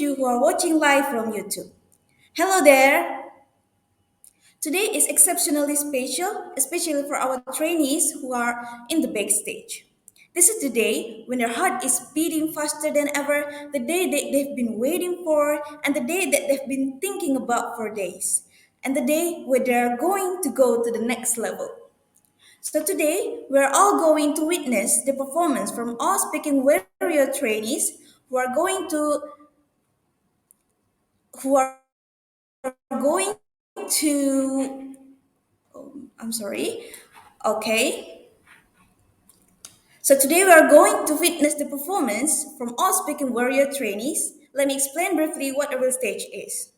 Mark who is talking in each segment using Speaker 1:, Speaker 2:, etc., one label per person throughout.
Speaker 1: you who are watching live from YouTube. Hello there! Today is exceptionally special, especially for our trainees who are in the backstage. This is the day when their heart is beating faster than ever, the day that they've been waiting for, and the day that they've been thinking about for days, and the day where they're going to go to the next level. So today, we're all going to witness the performance from all speaking warrior trainees who are going to who are going to I'm sorry. Okay. So today we are going to witness the performance from all speaking warrior trainees. Let me explain briefly what a real stage is.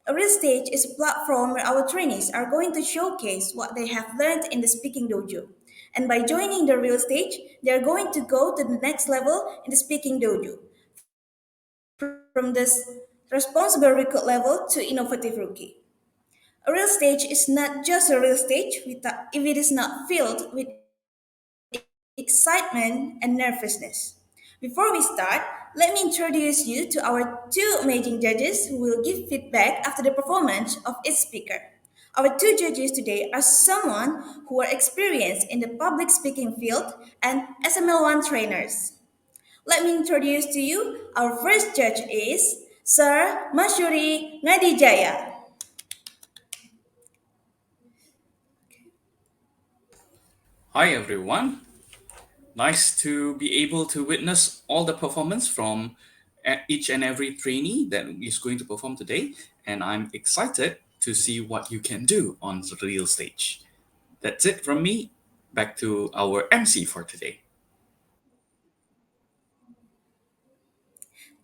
Speaker 1: A real stage is a platform where our trainees are going to showcase what they have learned in the speaking dojo. And by joining the real stage, they are going to go to the next level in the speaking dojo, from this responsible recruit level to innovative rookie. A real stage is not just a real stage if it is not filled with excitement and nervousness. Before we start, let me introduce you to our two amazing judges who will give feedback after the performance of each speaker. Our two judges today are someone who are experienced in the public speaking field and SML1 trainers. Let me introduce to you our first judge is Sir Masyuri Ngadijaya.
Speaker 2: Hi everyone. Nice to be able to witness all the performance from each and every trainee that is going to perform today, and I'm excited to see what you can do on the real stage. That's it from me. Back to our MC for today.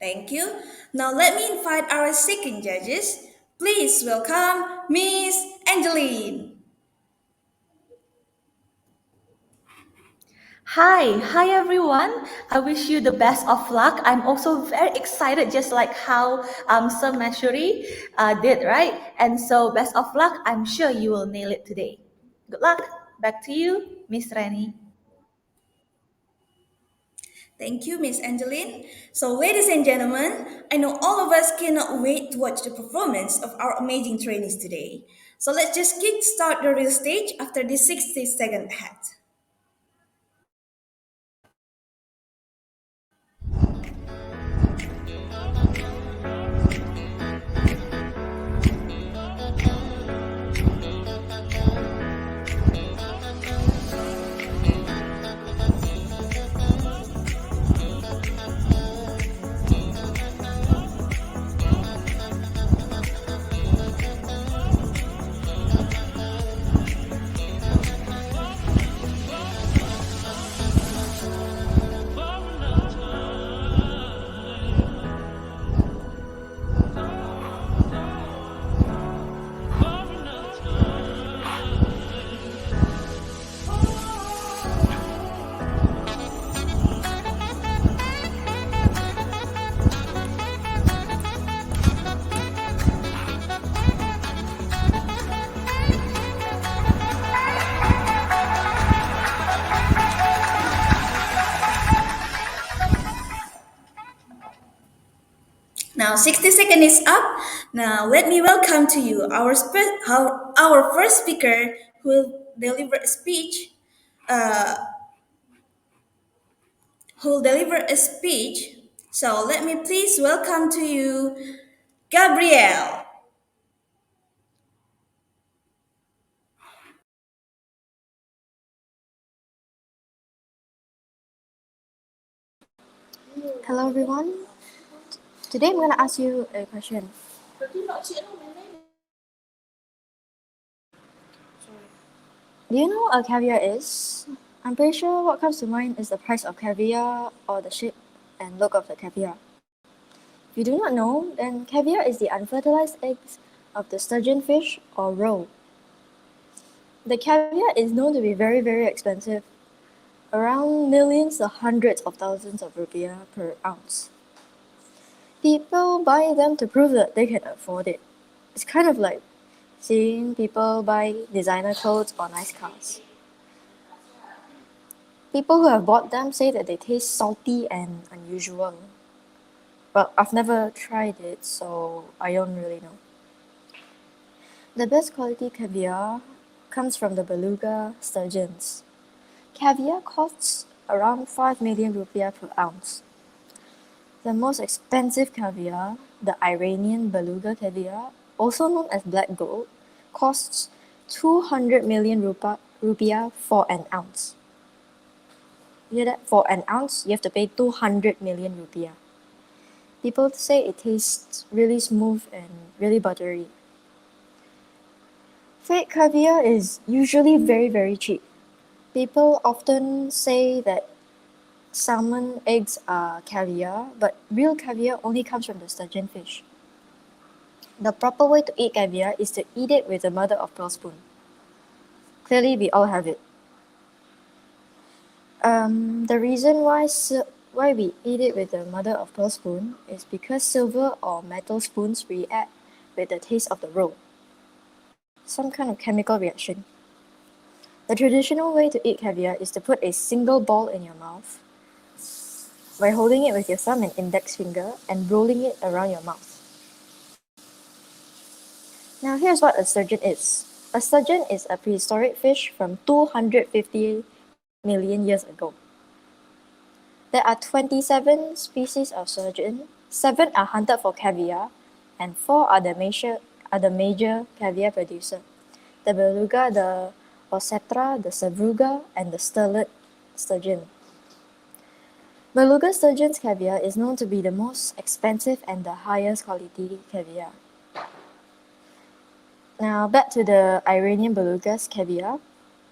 Speaker 1: Thank you. Now let me invite our second judges. Please welcome Miss Angeline.
Speaker 3: Hi everyone. I wish you the best of luck. I'm also very excited, just like how Sir Mashuri did, right? And so, best of luck. I'm sure you will nail it today. Good luck. Back to you, Miss Rani.
Speaker 1: Thank you, Miss Angeline. So, ladies and gentlemen, I know all of us cannot wait to watch the performance of our amazing trainees today. So, let's just kick start the real stage after this 60-second ad. Now 60 seconds is up. Now let me welcome to you our first speaker who will deliver a speech. Uh, who will deliver a speech. So let me please welcome to you, Gabrielle.
Speaker 4: Hello everyone. Today I'm going to ask you a question. Do you know what a caviar is? I'm pretty sure what comes to mind is the price of caviar or the shape and look of the caviar. If you do not know, then caviar is the unfertilized eggs of the sturgeon fish or roe. The caviar is known to be very, very expensive, around millions to hundreds of thousands of rupiah per ounce. People buy them to prove that they can afford it. It's kind of like seeing people buy designer clothes or nice cars. People who have bought them say that they taste salty and unusual. Well, I've never tried it, so I don't really know. The best quality caviar comes from the beluga sturgeons. Caviar costs around 5 million rupiah per ounce. The most expensive caviar, the Iranian beluga caviar, also known as black gold, costs 200 million rupiah for an ounce. You hear that? For an ounce, you have to pay 200 million rupiah. People say it tastes really smooth and really buttery. Fake caviar is usually very, very cheap. People often say that salmon eggs are caviar, but real caviar only comes from the sturgeon fish. The proper way to eat caviar is to eat it with a mother of pearl spoon. Clearly, we all have it. The reason why we eat it with the mother of pearl spoon is because silver or metal spoons react with the taste of the roe. Some kind of chemical reaction. The traditional way to eat caviar is to put a single ball in your mouth by holding it with your thumb and index finger and rolling it around your mouth. Now here's what a sturgeon is. A sturgeon is a prehistoric fish from 250 million years ago. There are 27 species of sturgeon, 7 are hunted for caviar, and 4 are the major caviar producer. The beluga, the osetra, the sevruga, and the sterlet sturgeon. Beluga sturgeon's caviar is known to be the most expensive and the highest quality caviar. Now back to the Iranian beluga's caviar.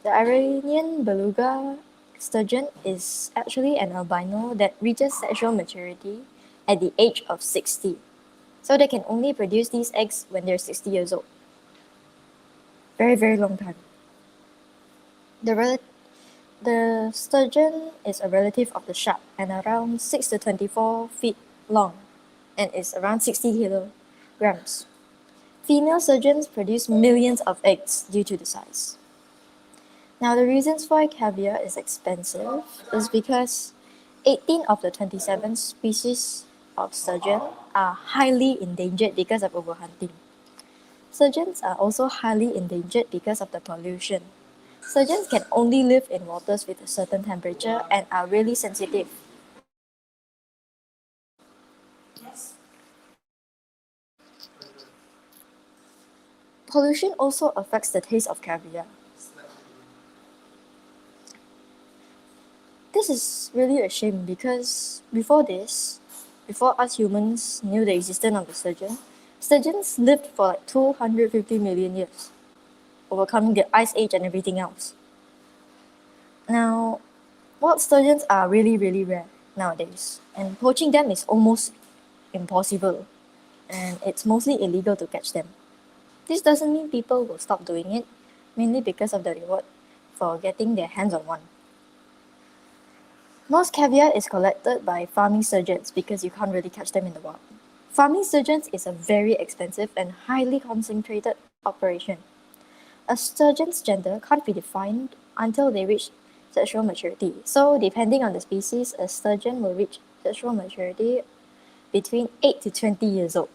Speaker 4: The Iranian beluga sturgeon is actually an albino that reaches sexual maturity at the age of 60. So they can only produce these eggs when they're 60 years old. Very, very long time. The sturgeon is a relative of the shark and around 6 to 24 feet long and is around 60 kilograms. Female sturgeons produce millions of eggs due to the size. Now, the reasons why caviar is expensive is because 18 of the 27 species of sturgeon are highly endangered because of overhunting. Sturgeons are also highly endangered because of the pollution. Sturgeons can only live in waters with a certain temperature and are really sensitive. Pollution also affects the taste of caviar. This is really a shame because before us humans knew the existence of the sturgeon, sturgeons lived for like 250 million years, overcoming the ice age and everything else. Now, wild sturgeons are really, really rare nowadays, and poaching them is almost impossible, and it's mostly illegal to catch them. This doesn't mean people will stop doing it, mainly because of the reward for getting their hands on one. Most caviar is collected by farming sturgeons because you can't really catch them in the wild. Farming sturgeons is a very expensive and highly concentrated operation. A sturgeon's gender can't be defined until they reach sexual maturity. So, depending on the species, a sturgeon will reach sexual maturity between 8 to 20 years old.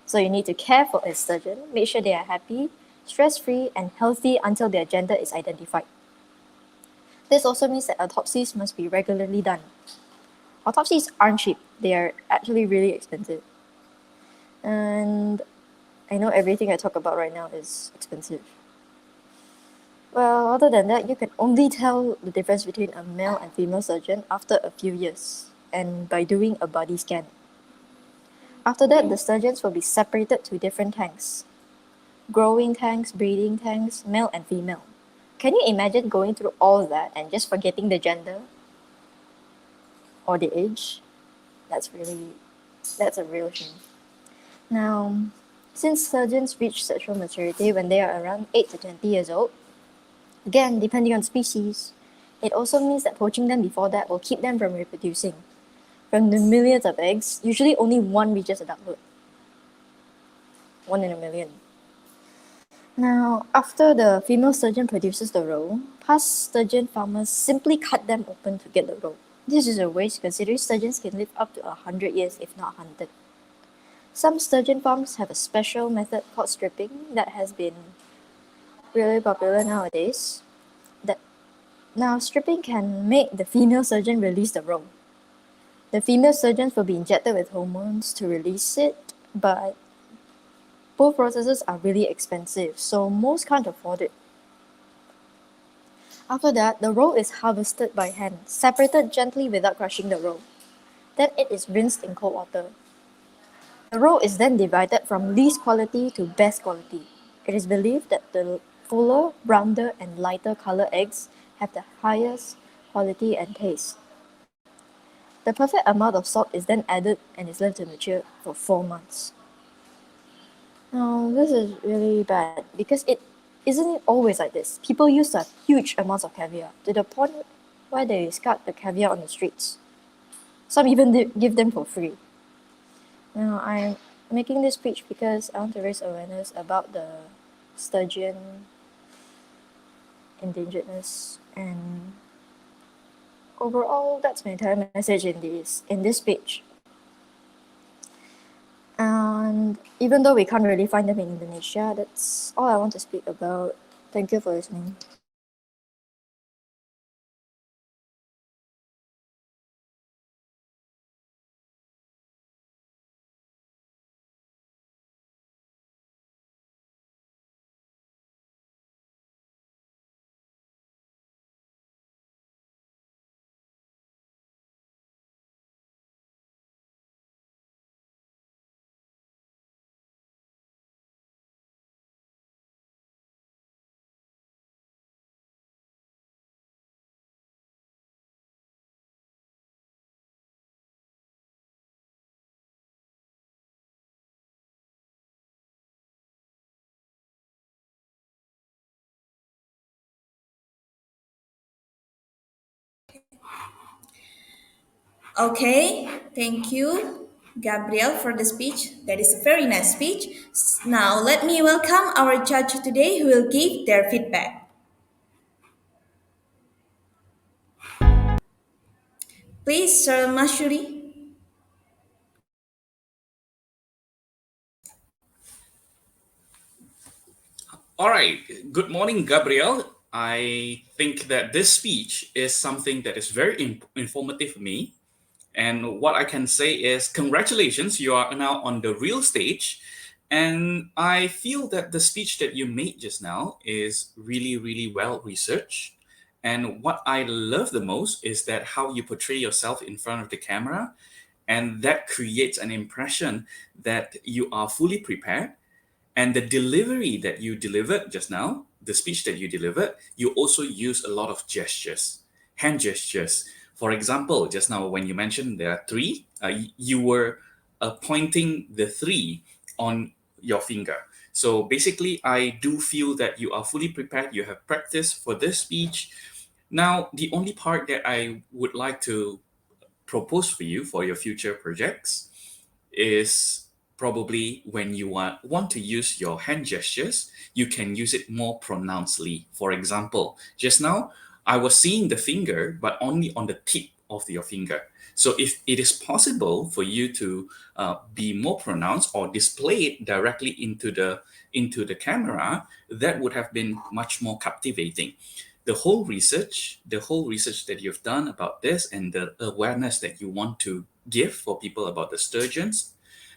Speaker 4: So, you need to care for a sturgeon, make sure they are happy, stress-free, and healthy until their gender is identified. This also means that autopsies must be regularly done. Autopsies aren't cheap, they are actually really expensive. And I know everything I talk about right now is expensive. Well, other than that, you can only tell the difference between a male and female sturgeon after a few years and by doing a body scan. After that, the sturgeons will be separated to different tanks. Growing tanks, breeding tanks, male and female. Can you imagine going through all that and just forgetting the gender or the age? That's a real shame. Now, since sturgeons reach sexual maturity when they are around 8 to 20 years old, again, depending on species, it also means that poaching them before that will keep them from reproducing. From the millions of eggs, usually only one reaches adulthood. 1 in a million. Now, after the female sturgeon produces the roe, past sturgeon farmers simply cut them open to get the roe. This is a waste considering sturgeons can live up to 100 years if not 100. Some sturgeon farms have a special method called stripping that has been really popular nowadays. That Now stripping can make the female sturgeon release the roe. The female sturgeons will be injected with hormones to release it, but both processes are really expensive, so most can't afford it. After that, the roe is harvested by hand, separated gently without crushing the roe. Then it is rinsed in cold water. The roe is then divided from least quality to best quality. It is believed that the fuller, rounder, and lighter color eggs have the highest quality and taste. The perfect amount of salt is then added and is left to mature for 4 months. Now, this is really bad because it isn't always like this. People use a huge amounts of caviar to the point where they discard the caviar on the streets. Some even give them for free. Now, I'm making this speech because I want to raise awareness about the sturgeon endangeredness, and overall that's my entire message in this speech. And even though we can't really find them in Indonesia, that's all I want to speak about. Thank you for listening.
Speaker 1: Okay, thank you, Gabriel, for the speech. That is a very nice speech. Now, let me welcome our judge today who will give their feedback. Please, Sir Mashuri.
Speaker 2: All right. Good morning, Gabriel. I think that this speech is something that is very informative for me. And what I can say is, congratulations, you are now on the real stage. And I feel that the speech that you made just now is really, really well researched. And what I love the most is that how you portray yourself in front of the camera, and that creates an impression that you are fully prepared, and the delivery that you delivered just now, the speech that you delivered, you also use a lot of gestures, hand gestures. For example, just now when you mentioned there are three, you were pointing the three on your finger. So basically, I do feel that you are fully prepared. You have practiced for this speech. Now, the only part that I would like to propose for you for your future projects is probably when you want to use your hand gestures, you can use it more pronouncedly. For example, just now, I was seeing the finger, but only on the tip of your finger. So if it is possible for you to be more pronounced or display it directly into the camera, that would have been much more captivating. The whole research that you've done about this, and the awareness that you want to give for people about the sturgeons,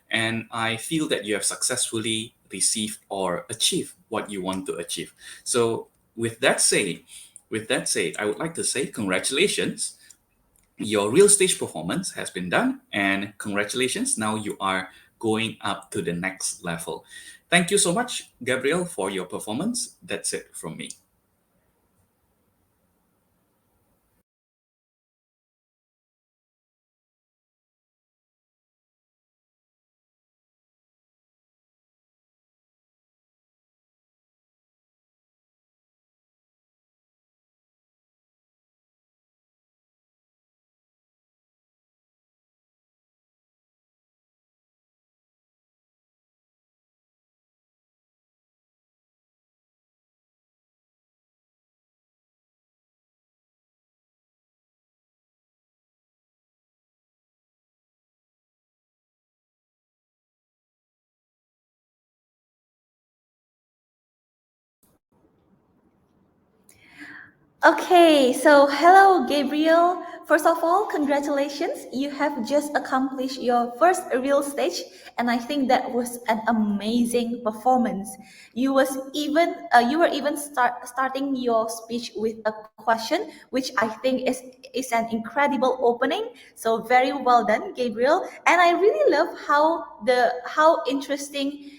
Speaker 2: and I feel that you have successfully received or achieved what you want to achieve. So with that said, I would like to say congratulations. Your real stage performance has been done, and congratulations. Now you are going up to the next level. Thank you so much, Gabriel, for your performance. That's it from me.
Speaker 3: Okay, so hello, Gabriel. First of all, congratulations. You have just accomplished your first real stage, and I think that was an amazing performance. You were even starting your speech with a question, which I think is an incredible opening. So very well done, Gabriel. And I really love how interesting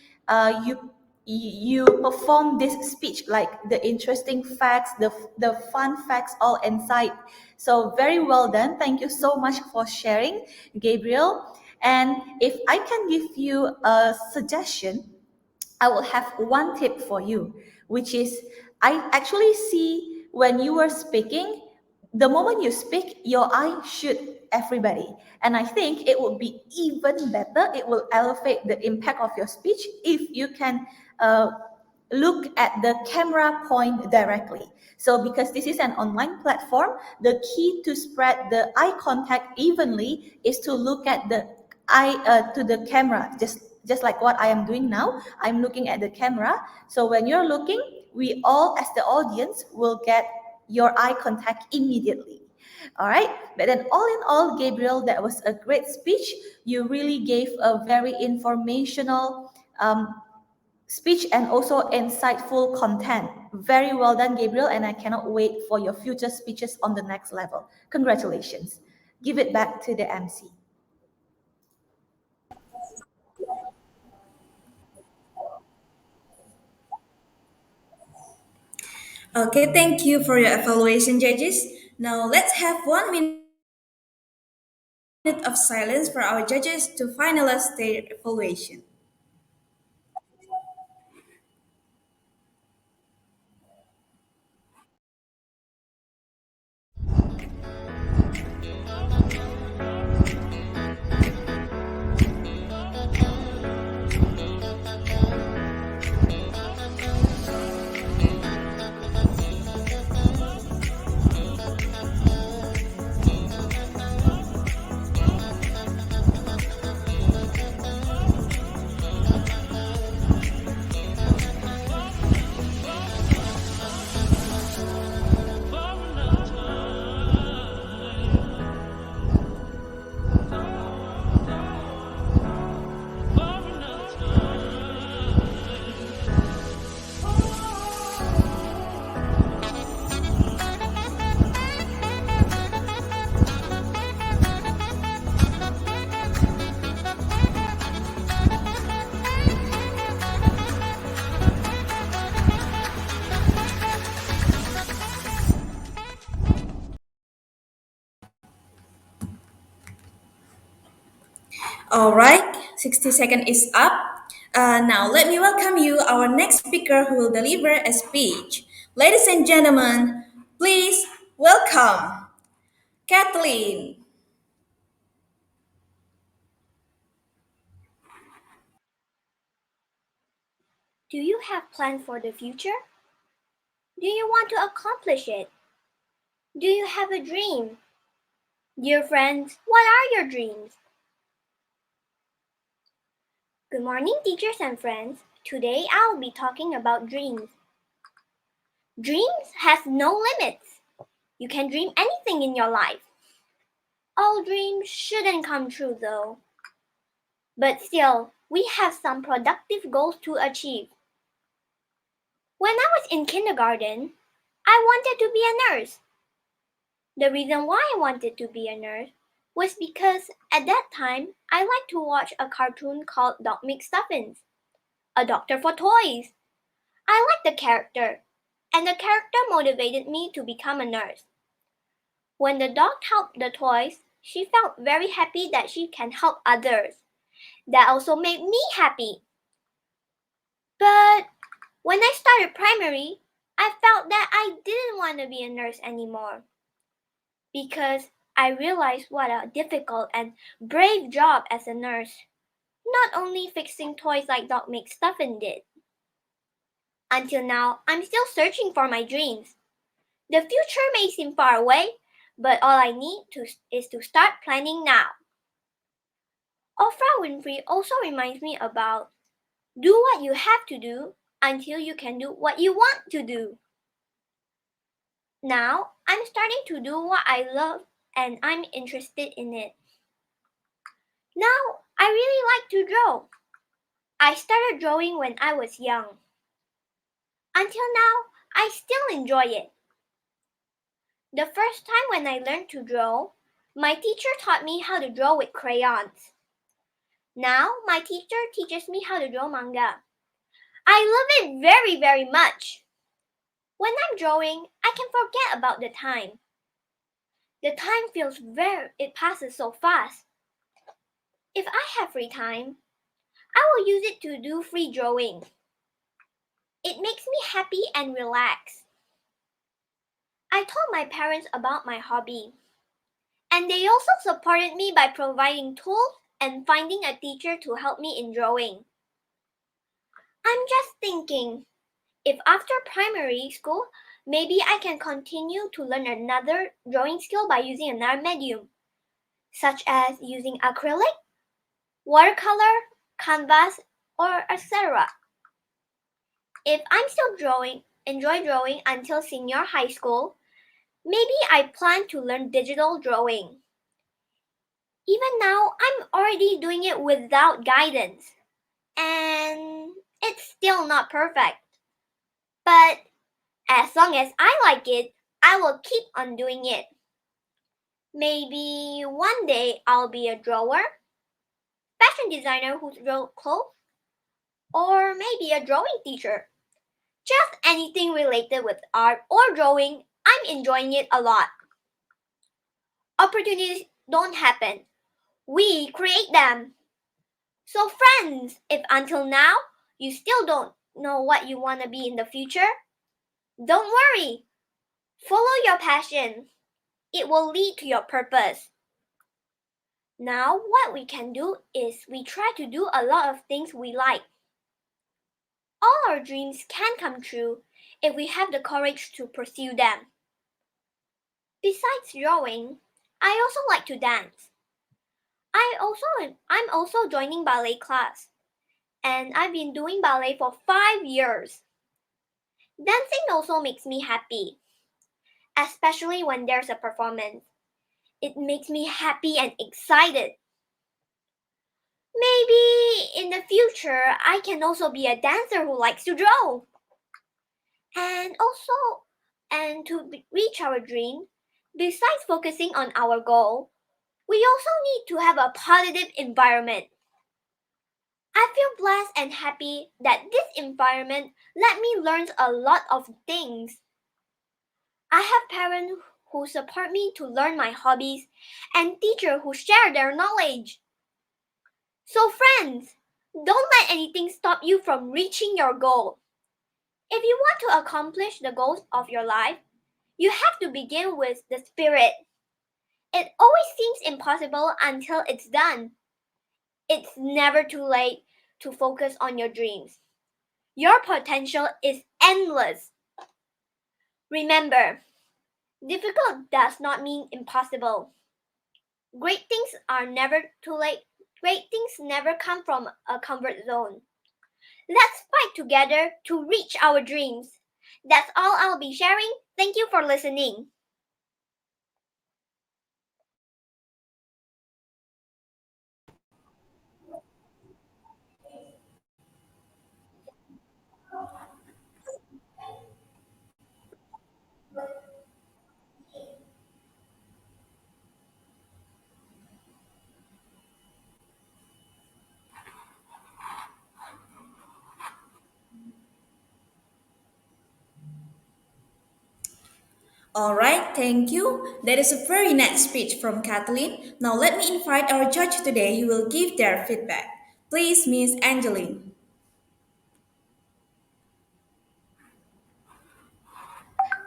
Speaker 3: you perform this speech, like the interesting facts, the fun facts all inside. So very well done. Thank you so much for sharing, Gabriel. And if I can give you a suggestion, I will have one tip for you, which is I actually see when you are speaking, the moment you speak, your eye shoot everybody. And I think it would be even better, it will elevate the impact of your speech if you can uh, look at the camera point directly. So because this is an online platform, the key to spread the eye contact evenly is to look at the eye to the camera, just like what I am doing now. I'm looking at the camera. So when you're looking, we all as the audience will get your eye contact immediately. All right. But then all in all, Gabriel, that was a great speech. You really gave a very informational speech and also insightful content. Very well done, Gabriel, and I cannot wait for your future speeches on the next level. Congratulations. Give it back to the MC.
Speaker 1: Okay, thank you for your evaluation, judges. Now let's have 1 minute of silence for our judges to finalize their evaluation. All right, 60 seconds is up. Now, let me welcome you, our next speaker who will deliver a speech. Ladies and gentlemen, please welcome Kathleen.
Speaker 5: Do you have plans for the future? Do you want to accomplish it? Do you have a dream? Dear friends, what are your dreams? Good morning, teachers and friends. Today I'll be talking about dreams. Dreams have no limits. You can dream anything in your life. All dreams shouldn't come true though. But still, we have some productive goals to achieve. When I was in kindergarten, I wanted to be a nurse. The reason why I wanted to be a nurse was because at that time I liked to watch a cartoon called Dog McStuffins, a doctor for toys. I liked the character, and the character motivated me to become a nurse. When the dog helped the toys, she felt very happy that she can help others. That also made me happy. But when I started primary, I felt that I didn't want to be a nurse anymore, because I realized what a difficult and brave job as a nurse, not only fixing toys like Dog McStuffin did. Until now, I'm still searching for my dreams. The future may seem far away, but all I need is to start planning now. Oprah Winfrey also reminds me about do what you have to do until you can do what you want to do. Now I'm starting to do what I love and I'm interested in it. Now I really like to draw. I started drawing when I was young. Until now, I still enjoy it. The first time when I learned to draw, my teacher taught me how to draw with crayons. Now, my teacher teaches me how to draw manga. I love it very, very much. When I'm drawing, I can forget about the time. The time it passes so fast. If I have free time, I will use it to do free drawing. It makes me happy and relaxed. I told my parents about my hobby, and they also supported me by providing tools and finding a teacher to help me in drawing. I'm just thinking, if after primary school, maybe I can continue to learn another drawing skill by using another medium, such as using acrylic, watercolor, canvas, or etc. If I'm still enjoy drawing until senior high school, maybe I plan to learn digital drawing. Even now, I'm already doing it without guidance, and it's still not perfect. But as long as I like it, I will keep on doing it. Maybe one day I'll be a drawer, fashion designer who draws clothes, or maybe a drawing teacher. Just anything related with art or drawing, I'm enjoying it a lot. Opportunities don't happen, we create them. So, friends, if until now you still don't know what you want to be in the future, don't worry. Follow your passion, it will lead to your purpose. Now, what we can do is we try to do a lot of things we like. All our dreams can come true if we have the courage to pursue them. Besides drawing, I also like to dance. I'm also joining ballet class, and I've been doing ballet for 5 years. Dancing also makes me happy, especially when there's a performance. It makes me happy and excited. Maybe in the future I can also be a dancer who likes to draw. And to reach our dream, besides focusing on our goal, we also need to have a positive environment. I feel blessed and happy that this environment let me learn a lot of things. I have parents who support me to learn my hobbies and teachers who share their knowledge. So friends, don't let anything stop you from reaching your goal. If you want to accomplish the goals of your life, you have to begin with the spirit. It always seems impossible until it's done. It's never too late to focus on your dreams. Your potential is endless. Remember, difficult does not mean impossible. Great things are never too late. Great things never come from a comfort zone. Let's fight together to reach our dreams. That's all I'll be sharing. Thank you for listening.
Speaker 1: All right, thank you. That is a very nice speech from Kathleen. Now let me invite our judge today who will give their feedback. Please, Miss Angeline.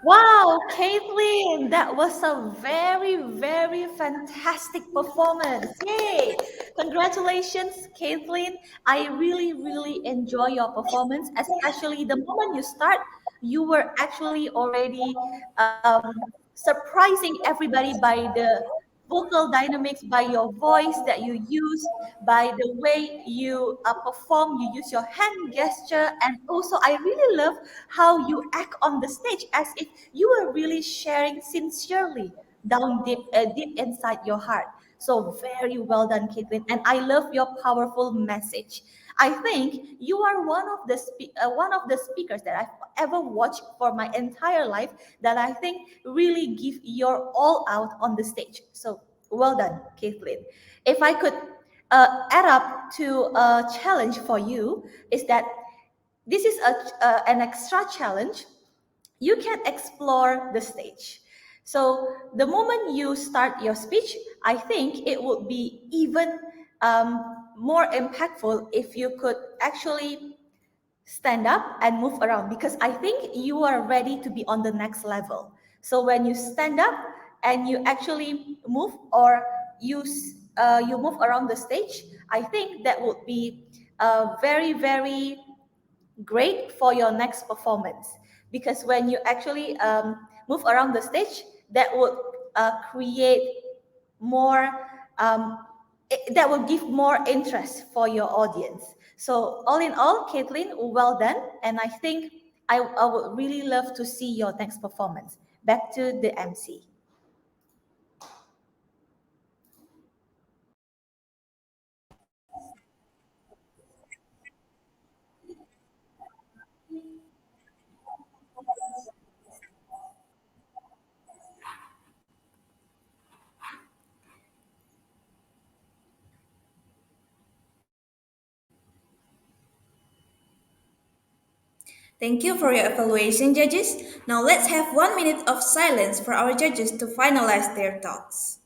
Speaker 3: Wow, Caitlin, that was a very, very fantastic performance. Yay! Congratulations, Caitlin. I really, really enjoy your performance, especially the moment you start, you were actually already surprising everybody by the vocal dynamics, by your voice that you use, by the way you perform, you use your hand gesture, and also I really love how you act on the stage as if you are really sharing sincerely down deep inside your heart. So very well done, Caitlin, and I love your powerful message. I think you are one of the speakers that I've ever watched for my entire life that I think really give your all out on the stage. So well done, Caitlin. If I could add up to a challenge for you, is that this is an extra challenge. You can explore the stage. So the moment you start your speech, I think it would be even more impactful if you could actually stand up and move around, because I think you are ready to be on the next level. So when you stand up and you actually move, or you move around the stage, I think that would be very very great for your next performance, because when you actually move around the stage, that would create more that will give more interest for your audience. So all in all, Caitlin, well done, and I think I would really love to see your next performance. Back to the MC.
Speaker 1: Thank you for your evaluation, judges. Now let's have 1 minute of silence for our judges to finalize their thoughts.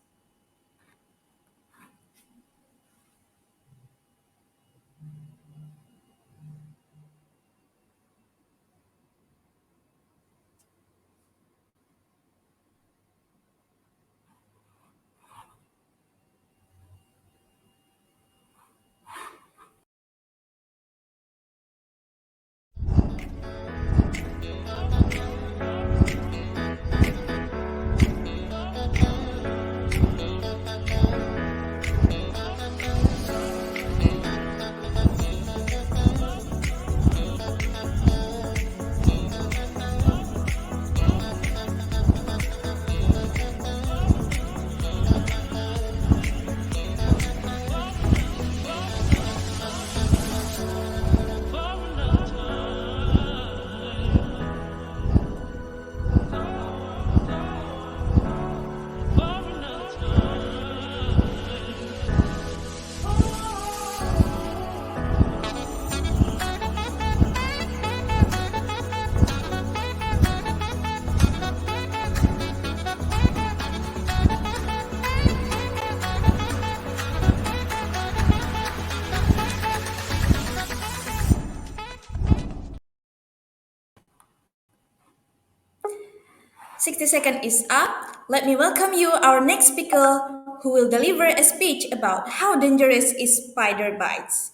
Speaker 1: 60 seconds is up. Let me welcome you, our next speaker, who will deliver a speech about how dangerous is spider bites.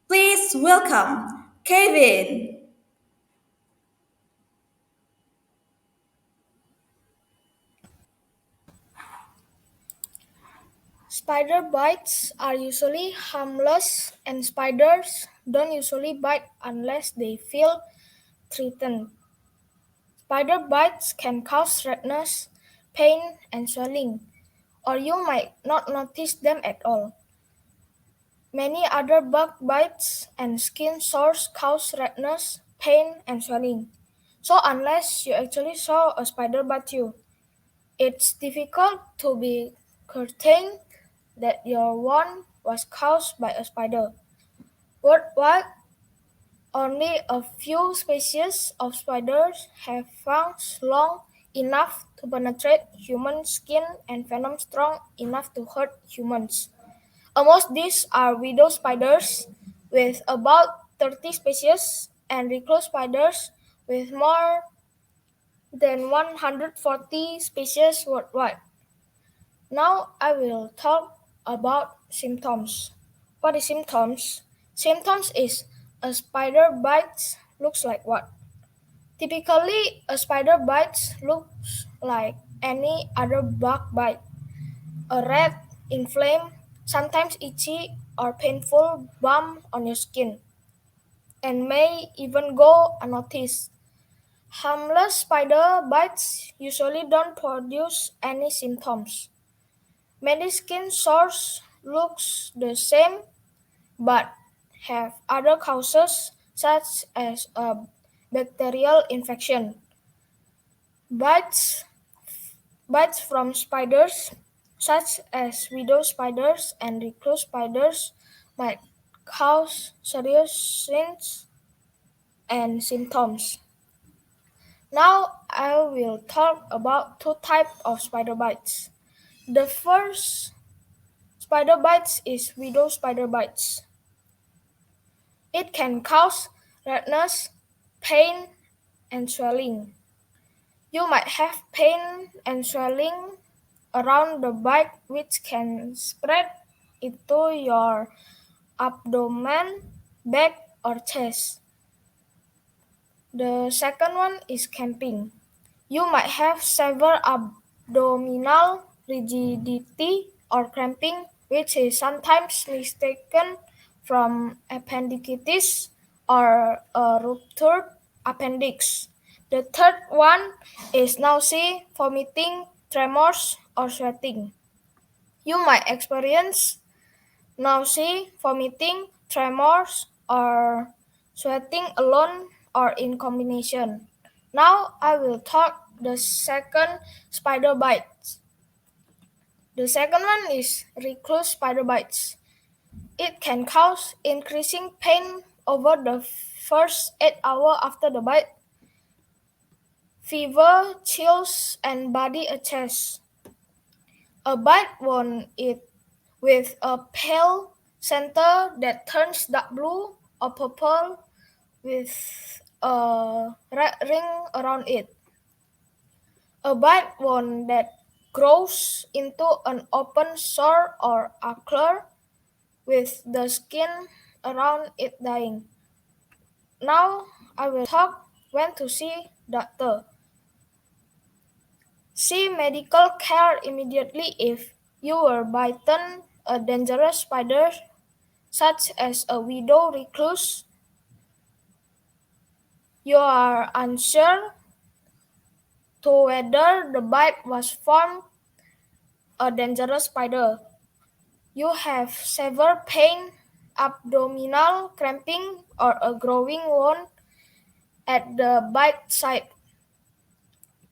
Speaker 1: Please welcome Kevin.
Speaker 6: Spider bites are usually harmless, and spiders don't usually bite unless they feel threatened. Spider bites can cause redness, pain, and swelling, or you might not notice them at all. Many other bug bites and skin sores cause redness, pain, and swelling. So, unless you actually saw a spider bite you, it's difficult to be certain that your wound was caused by a spider. Worldwide, only a few species of spiders have fangs long enough to penetrate human skin and venom strong enough to hurt humans. Almost these are widow spiders, with about 30 species, and recluse spiders, with more than 140 species worldwide. Now I will talk about symptoms. What is symptoms? Symptoms is a spider bite looks like what? Typically, a spider bite looks like any other bug bite. a red, inflamed, sometimes itchy or painful bump on your skin, and may even go unnoticed. Harmless spider bites usually don't produce any symptoms. Many skin sores looks the same but have other causes such as a bacterial infection. Bites, bites from spiders such as widow spiders and recluse spiders might cause serious signs and symptoms. Now I will talk about two types of spider bites. The first spider bites is widow spider bites. It can cause redness, pain, and swelling. You might have pain and swelling around the bite which can spread into your abdomen, back, or chest. The second one is camping. You might have severe abdominal rigidity or cramping, which is sometimes mistaken from appendicitis or a ruptured appendix. The third one is nausea, vomiting, tremors, or sweating. You might experience nausea, vomiting, tremors, or sweating alone or in combination. Now I will talk the second spider bites. The second one is recluse spider bites. It can cause increasing pain over the first 8 hours after the bite, fever, chills, and body itches. A bite wound is with a pale center that turns dark blue or purple with a red ring around it. A bite wound that grows into an open sore or ulcer with the skin around it dying. Now I will talk when to see doctor. See medical care immediately if you were bitten a dangerous spider such as a widow recluse. You are unsure to whether the bite was from a dangerous spider. You have severe pain, abdominal cramping, or a growing wound at the bite site.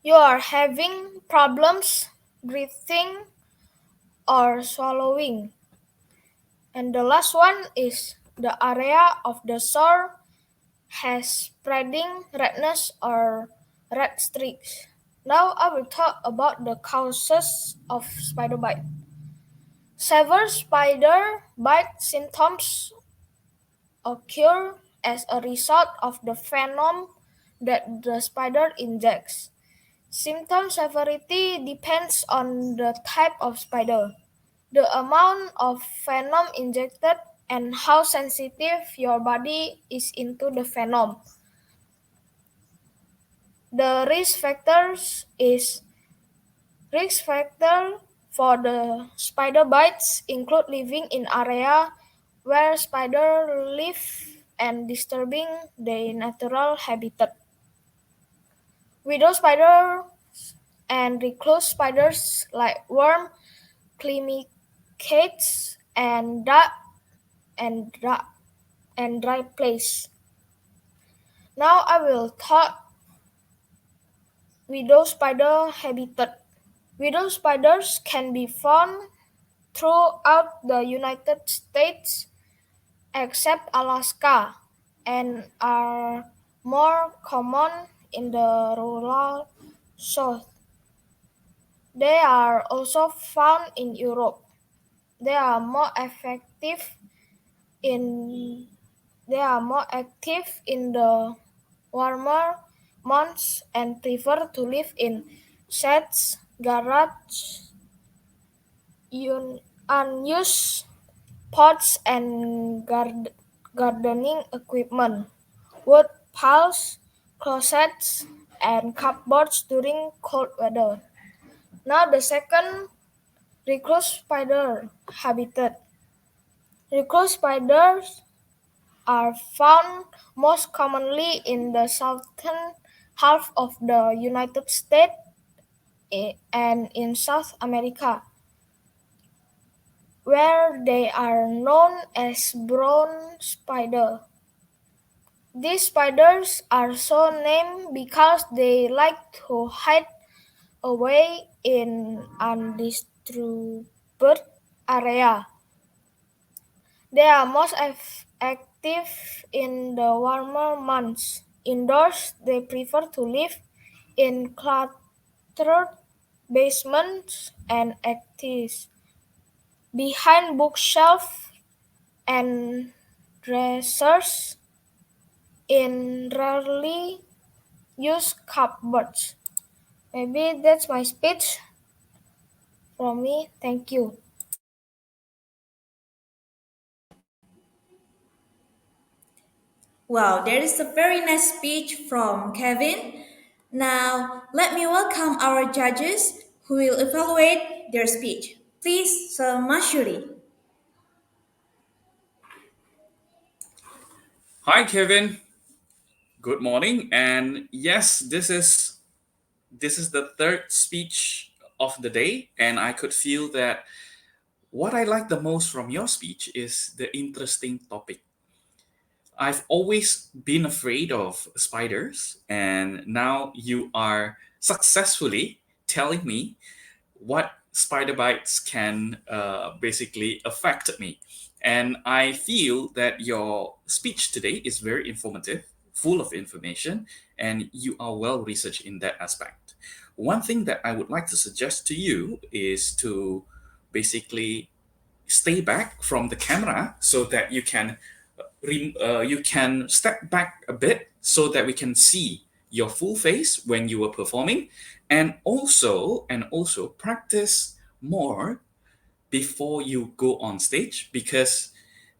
Speaker 6: You are having problems breathing or swallowing. And the last one is the area of the sore has spreading redness or red streaks. Now I will talk about the causes of spider bite. Severe spider bite symptoms occur as a result of the venom that the spider injects. Symptom severity depends on the type of spider, the amount of venom injected, and how sensitive your body is into the venom. The risk factor for the spider bites include living in area where spiders live and disturbing their natural habitat. Widow spiders and recluse spiders like worm, climacades, and dry place. Now I will talk widow spider habitat. Widow spiders can be found throughout the United States except Alaska and are more common in the rural south. They are also found in Europe. They are more in active in the warmer months and prefer to live in sheds, garages, unused pots, and gardening equipment, wood piles, closets, and cupboards during cold weather. Now the second Recluse spider habitat. Recluse spiders are found most commonly in the southern half of the United States and in South America, where they are known as brown spider. These spiders are so named because they like to hide away in undisturbed area. They are most active in the warmer months. Indoors, they prefer to live in cluttered basements and attics, behind bookshelves and dressers, in rarely used cupboards. Maybe that's my speech from me. Thank you.
Speaker 1: Wow, there is a very nice speech from Kevin. Now, let me welcome our judges who will evaluate their speech. Please, Sir Mashuri.
Speaker 2: Hi, Kevin. Good morning. And yes, this is the third speech of the day, and I could feel that what I like the most from your speech is the interesting topic. I've always been afraid of spiders, and now you are successfully telling me what spider bites can basically affect me. And I feel that your speech today is very informative, full of information, and you are well researched in that aspect. One thing that I would like to suggest to you is to basically stay back from the camera so that you can step back a bit so that we can see your full face when you were performing, and also practice more before you go on stage, because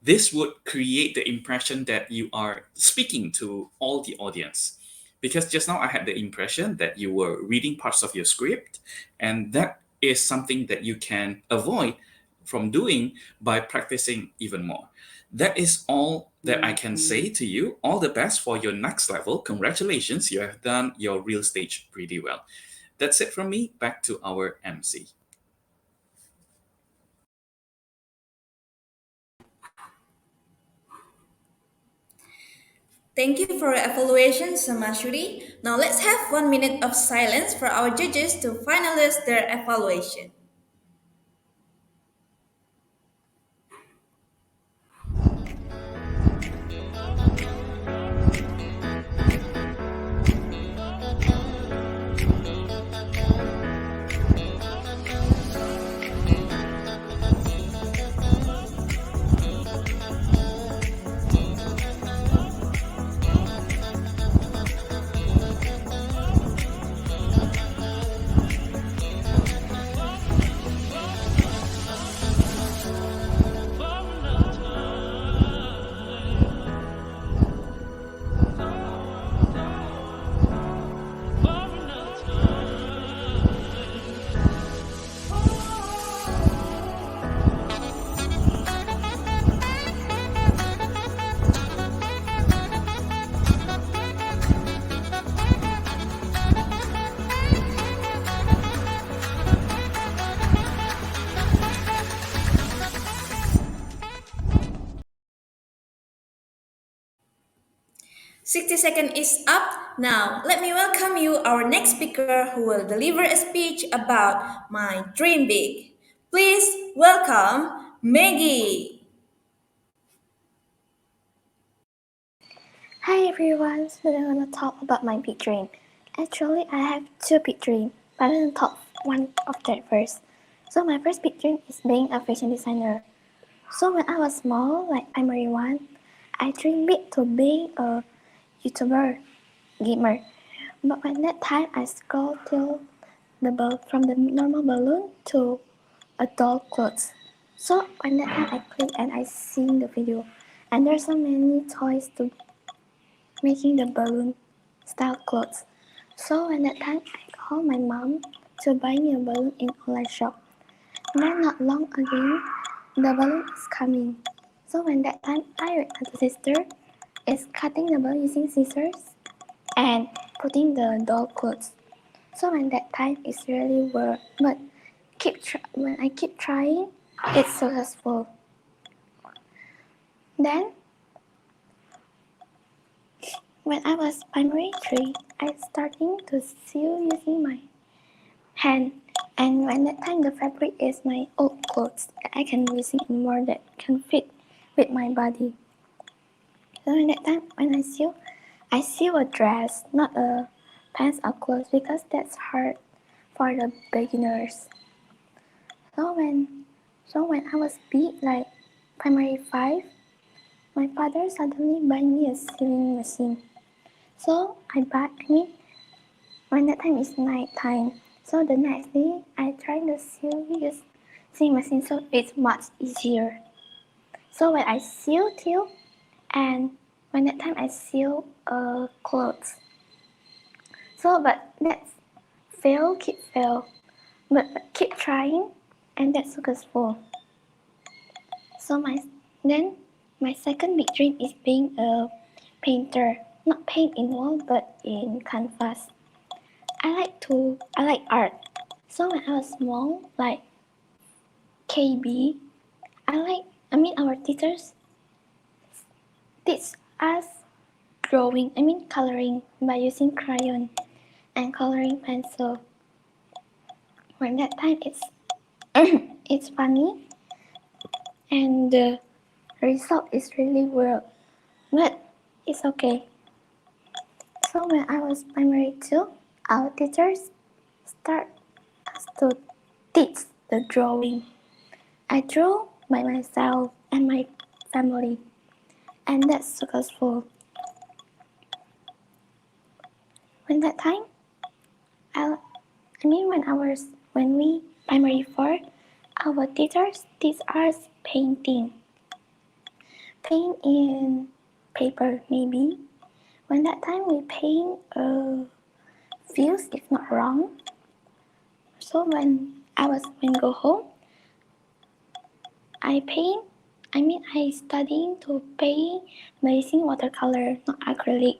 Speaker 2: this would create the impression that you are speaking to all the audience. Because just now I had the impression that you were reading parts of your script, and that is something that you can avoid from doing by practicing even more. That is all that I can say to you. All the best for your next level. Congratulations, you have done your real stage pretty well. That's it from me. Back to our MC.
Speaker 1: Thank you for your evaluation, Sir Mashuri. Now let's have 1 minute of silence for our judges to finalize their evaluation. Seconds is up. Now, let me welcome you, our next speaker, who will deliver a speech about my dream big. Please welcome Maggie.
Speaker 7: Hi everyone, so I'm gonna talk about my big dream. Actually, I have two big dreams, but I'm gonna talk one of that first. So my first big dream is being a fashion designer. So when I was small, like primary one, I dreamed big to be a YouTuber, gamer. But when that time I scrolled till from the normal balloon to adult clothes. So when that time I click and I see the video, and there's so many toys to making the balloon style clothes. So when that time I called my mom to buy me a balloon in online shop. Then not long again, the balloon is coming. So when that time I and the sister is cutting the balloon using scissors and putting the doll clothes. So when that time it's really work, but when I keep trying, it's successful. Then when I was primary 3, I starting to sew using my hand. And when that time the fabric is my old clothes that I can use it more that can fit with my body. So when that time when I sew a dress, not a pants or clothes because that's hard for the beginners. So when I was big like primary 5, my father suddenly buy me a sewing machine. So when that time is night time. So the next day I try to use sewing machine so it's much easier. So when I sew till and when that time I sew clothes. So but that's fail, but keep trying and that's successful. So then my second big dream is being a painter, not paint in wall but in canvas. I like art. So when I was small, like KB, our teachers teach us coloring by using crayon and coloring pencil. When that time it's funny and the result is really well, but it's okay. So when I was primary 2, our teachers start us to teach the drawing. I draw by myself and my family, and that's successful. When that time, when we primary 4, our teachers teach us painting. Paint in paper maybe. When that time we paint views if not wrong. So when go home, I studying to paint by using watercolor, not acrylic.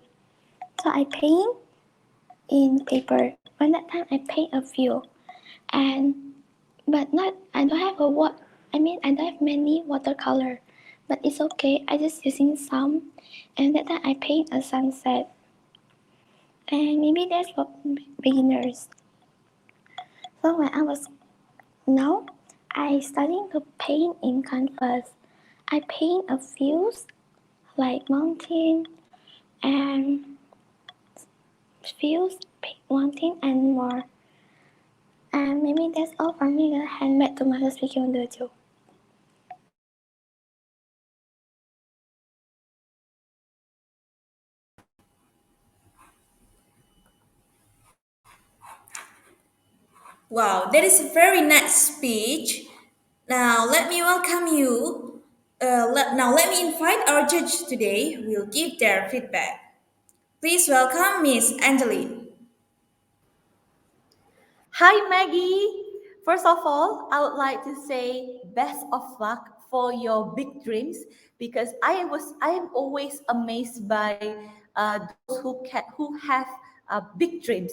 Speaker 7: So I paint in paper. When that time I paint a few, and but not I don't have I don't have many watercolor, but it's okay. I just using some, and that time I paint a sunset, and maybe that's for beginners. So when I was now, I starting to paint in canvas. I paint a few like mountain and mountain and more. And maybe that's all for me. Gonna hand back to Master Speaking on the joke.
Speaker 1: Wow, that is a very nice speech. Now let me welcome you. Now let me invite our judge today. Will give their feedback. Please welcome Miss Angeline.
Speaker 3: Hi, Maggie. First of all, I would like to say best of luck for your big dreams because I am always amazed by those who have big dreams,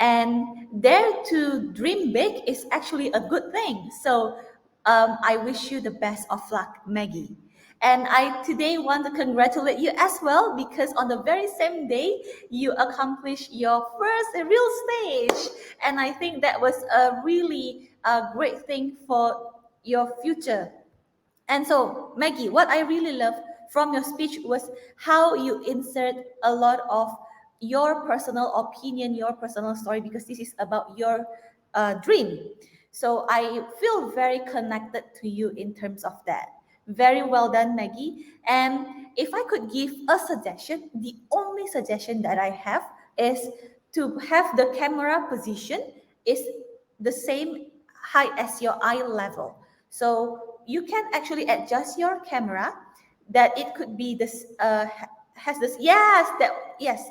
Speaker 3: and dare to dream big is actually a good thing. So I wish you the best of luck, Maggie. And I today want to congratulate you as well because on the very same day you accomplished your first real stage. And I think that was a really great thing for your future. And so, Maggie, what I really love from your speech was how you insert a lot of your personal opinion, your personal story, because this is about your dream. So I feel very connected to you in terms of that. Very well done, Maggie. And if I could give a suggestion, the only suggestion that I have is to have the camera position is the same height as your eye level. So you can actually adjust your camera that it could be has this yes, that yes,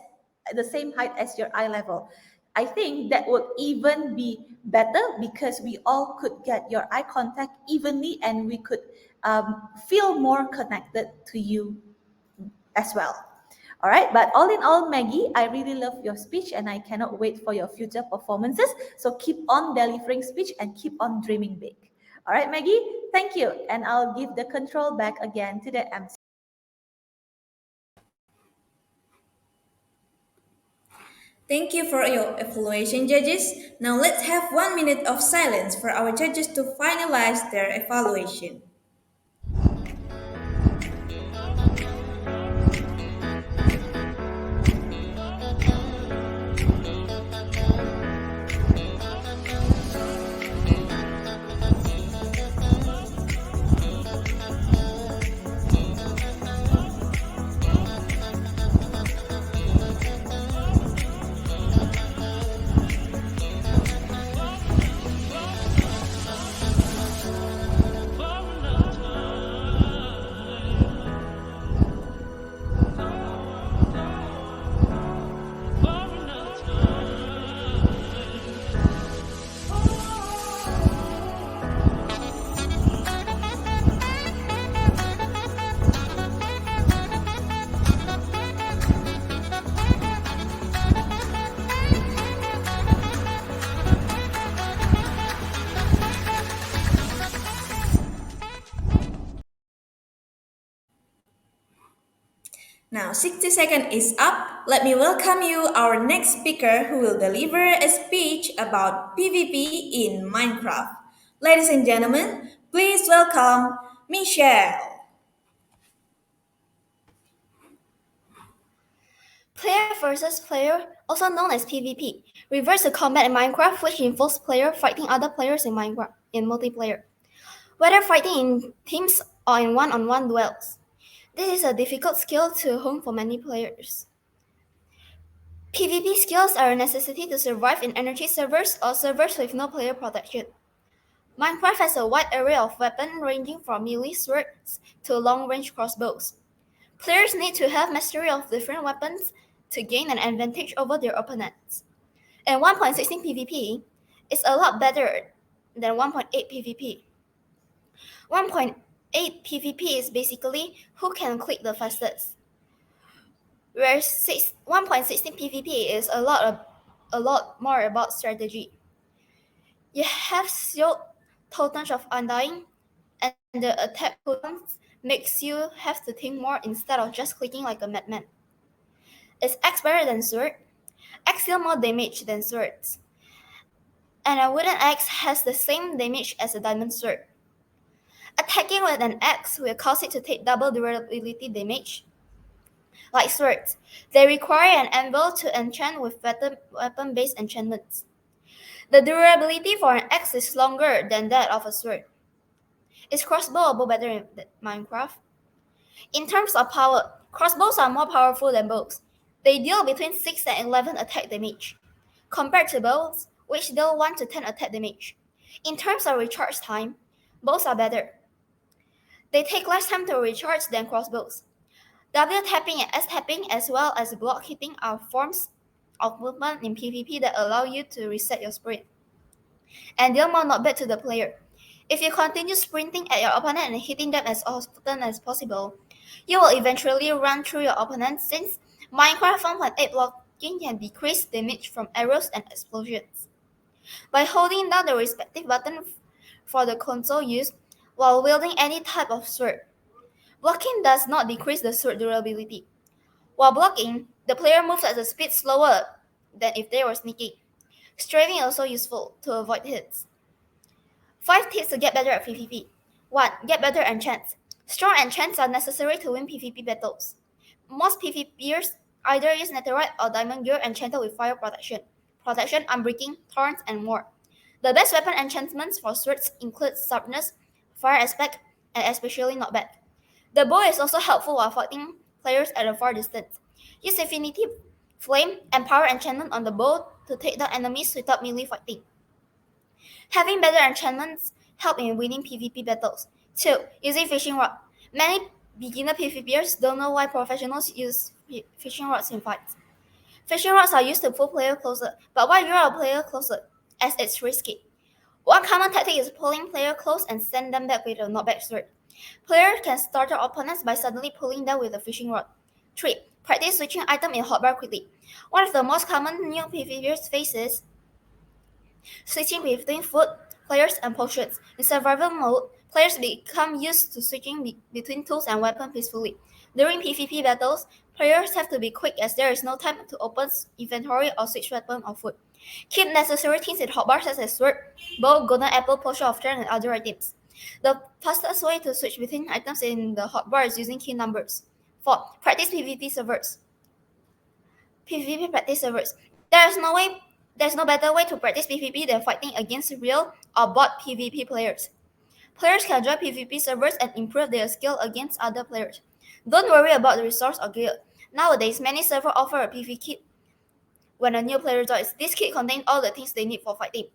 Speaker 3: the same height as your eye level. I think that would even be better because we all could get your eye contact evenly and we could feel more connected to you as well. All right, but all in all, Maggie, I really love your speech and I cannot wait for your future performances. So keep on delivering speech and keep on dreaming big. All right, Maggie, thank you. And I'll give the control back again to the MC.
Speaker 1: Thank you for your evaluation, judges. Now let's have 1 minute of silence for our judges to finalize their evaluation. Now 60 seconds is up. Let me welcome you our next speaker who will deliver a speech about PvP in Minecraft. Ladies and gentlemen, please welcome Michelle.
Speaker 5: Player versus player, also known as PvP, refers to combat in Minecraft, which involves player fighting other players in Minecraft in multiplayer, whether fighting in teams or in one-on-one duels. This is a difficult skill to hone for many players. PvP skills are a necessity to survive in energy servers or servers with no player protection. Minecraft has a wide array of weapons ranging from melee swords to long-range crossbows. Players need to have mastery of different weapons to gain an advantage over their opponents. And 1.16 PvP is a lot better than 1.8 PvP. 1.8 PvP is basically who can click the fastest, whereas 1.16 PvP is a lot more about strategy. You have your tokens of undying, and the attack cooldowns makes you have to think more instead of just clicking like a madman. Is Axe better than Sword? Axe deal more damage than Swords, and a wooden axe has the same damage as a diamond sword. Attacking with an axe will cause it to take double durability damage. Like swords, they require an anvil to enchant with weapon-based enchantments. The durability for an axe is longer than that of a sword. Is crossbow or bow better in Minecraft? In terms of power, crossbows are more powerful than bows. They deal between 6 and 11 attack damage, compared to bows, which deal 1 to 10 attack damage. In terms of recharge time, bows are better. They take less time to recharge than crossbows. W tapping and S tapping as well as block hitting are forms of movement in PvP that allow you to reset your sprint and deal more knockback to the player. If you continue sprinting at your opponent and hitting them as often as possible, you will eventually run through your opponent since Minecraft 1.8 blocking can decrease damage from arrows and explosions. By holding down the respective button for the console use while wielding any type of sword, blocking does not decrease the sword durability. While blocking, the player moves at a speed slower than if they were sneaking. Strafing is also useful to avoid hits. 5 tips to get better at PvP. 1. Get better enchants. Strong enchants are necessary to win PvP battles. Most PvPers either use netherite or diamond gear enchanted with fire protection, unbreaking, thorns, and more. The best weapon enchantments for swords include sharpness, fire aspect, and especially knockback. The bow is also helpful while fighting players at a far distance. Use Infinity Flame and Power enchantment on the bow to take down enemies without melee fighting. Having better enchantments help in winning PvP battles. 2. Using fishing rod. Many beginner PvPers don't know why professionals use fishing rods in fights. Fishing rods are used to pull players closer, but why draw a player closer? As it's risky. One common tactic is pulling player close and send them back with a knockback sword. Players can startle opponents by suddenly pulling them with a fishing rod. 3. Practice switching item in hotbar quickly. One of the most common new PvPers faces switching between food, players, and potions. In survival mode, players become used to switching between tools and weapons peacefully. During PvP battles, players have to be quick as there is no time to open inventory or switch weapon or food. Keep necessary things in hotbars such as sword, bow, golden apple, potion of strength, and other items. The fastest way to switch between items in the hotbar is using key numbers. 4. Practice PvP servers. PvP practice servers. There's no better way to practice PvP than fighting against real or bot PvP players. Players can join PvP servers and improve their skill against other players. Don't worry about the resource or gear. Nowadays, many servers offer a PvP kit when a new player joins. This kit contains all the things they need for fighting.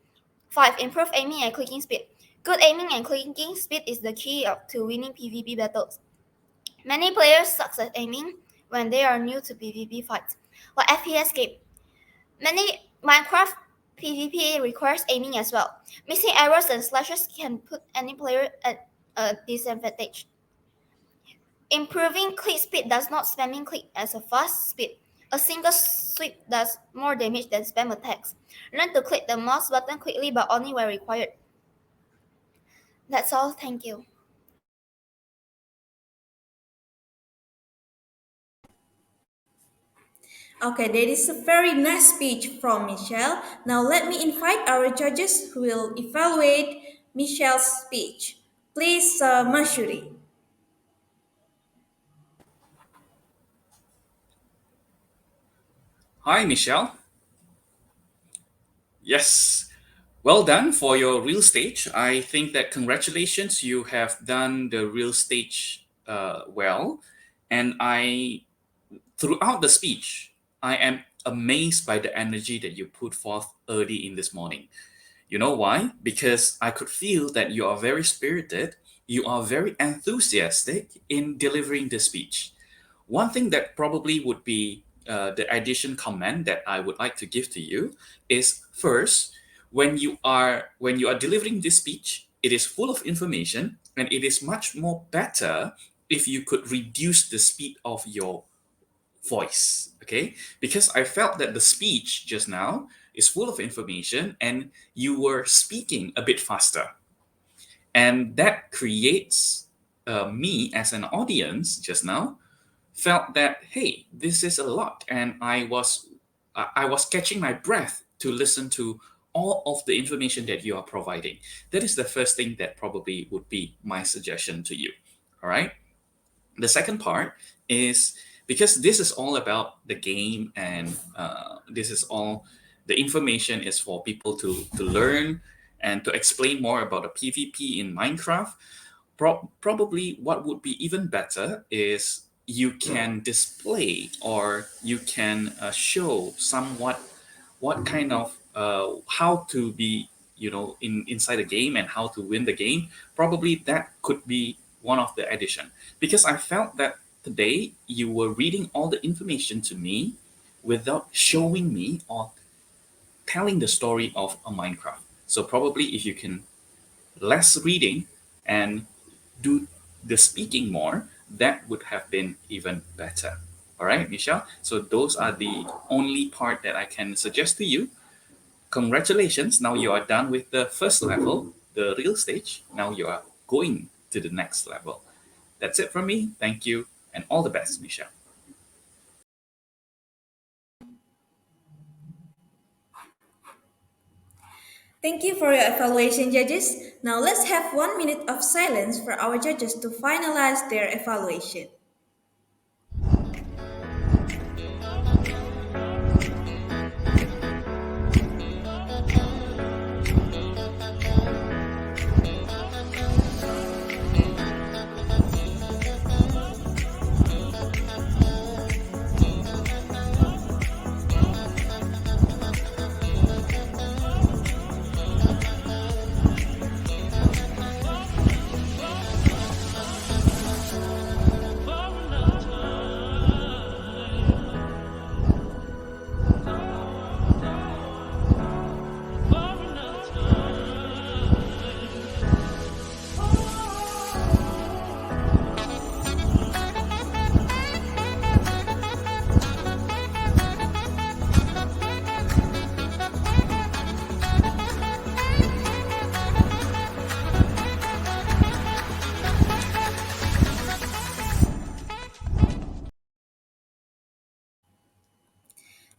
Speaker 5: 5. Improve aiming and clicking speed. Good aiming and clicking speed is the key to winning PvP battles. Many players suck at aiming when they are new to PvP fights. Like FPS game, many Minecraft PvP requires aiming as well. Missing arrows and slashes can put any player at a disadvantage. Improving click speed does not spamming click as a fast speed. A single sweep does more damage than spam attacks. Learn to click the mouse button quickly but only when required. That's all, thank you.
Speaker 1: Okay, that is a very nice speech from Michelle. Now let me invite our judges who will evaluate Michelle's speech. Please, Mashuri.
Speaker 2: Hi, Michelle. Yes, well done for your real stage. I think that congratulations, you have done the real stage well. And throughout the speech, I am amazed by the energy that you put forth early in this morning. You know why? Because I could feel that you are very spirited, you are very enthusiastic in delivering the speech. One thing that probably would be the addition comment that I would like to give to you is first, when you are delivering this speech, it is full of information and it is much more better if you could reduce the speed of your voice. Okay, because I felt that the speech just now is full of information and you were speaking a bit faster, and that creates me as an audience just now felt that, hey, this is a lot, and I was catching my breath to listen to all of the information that you are providing. That is the first thing that probably would be my suggestion to you. All right, the second part is, because this is all about the game, and this is all the information is for people to learn and to explain more about the PvP in Minecraft. Probably what would be even better is you can display, or you can show somewhat what kind of how to be, inside the game and how to win the game. Probably that could be one of the addition, because I felt that today you were reading all the information to me without showing me or telling the story of a Minecraft. So probably if you can less reading and do the speaking more, that would have been even better. All right, Michelle. So those are the only part that I can suggest to you. Congratulations. Now you are done with the first level, the real stage. Now you are going to the next level. That's it from me. Thank you and all the best, Michelle.
Speaker 1: Thank you for your evaluation, judges. Now let's have 1 minute of silence for our judges to finalize their evaluation.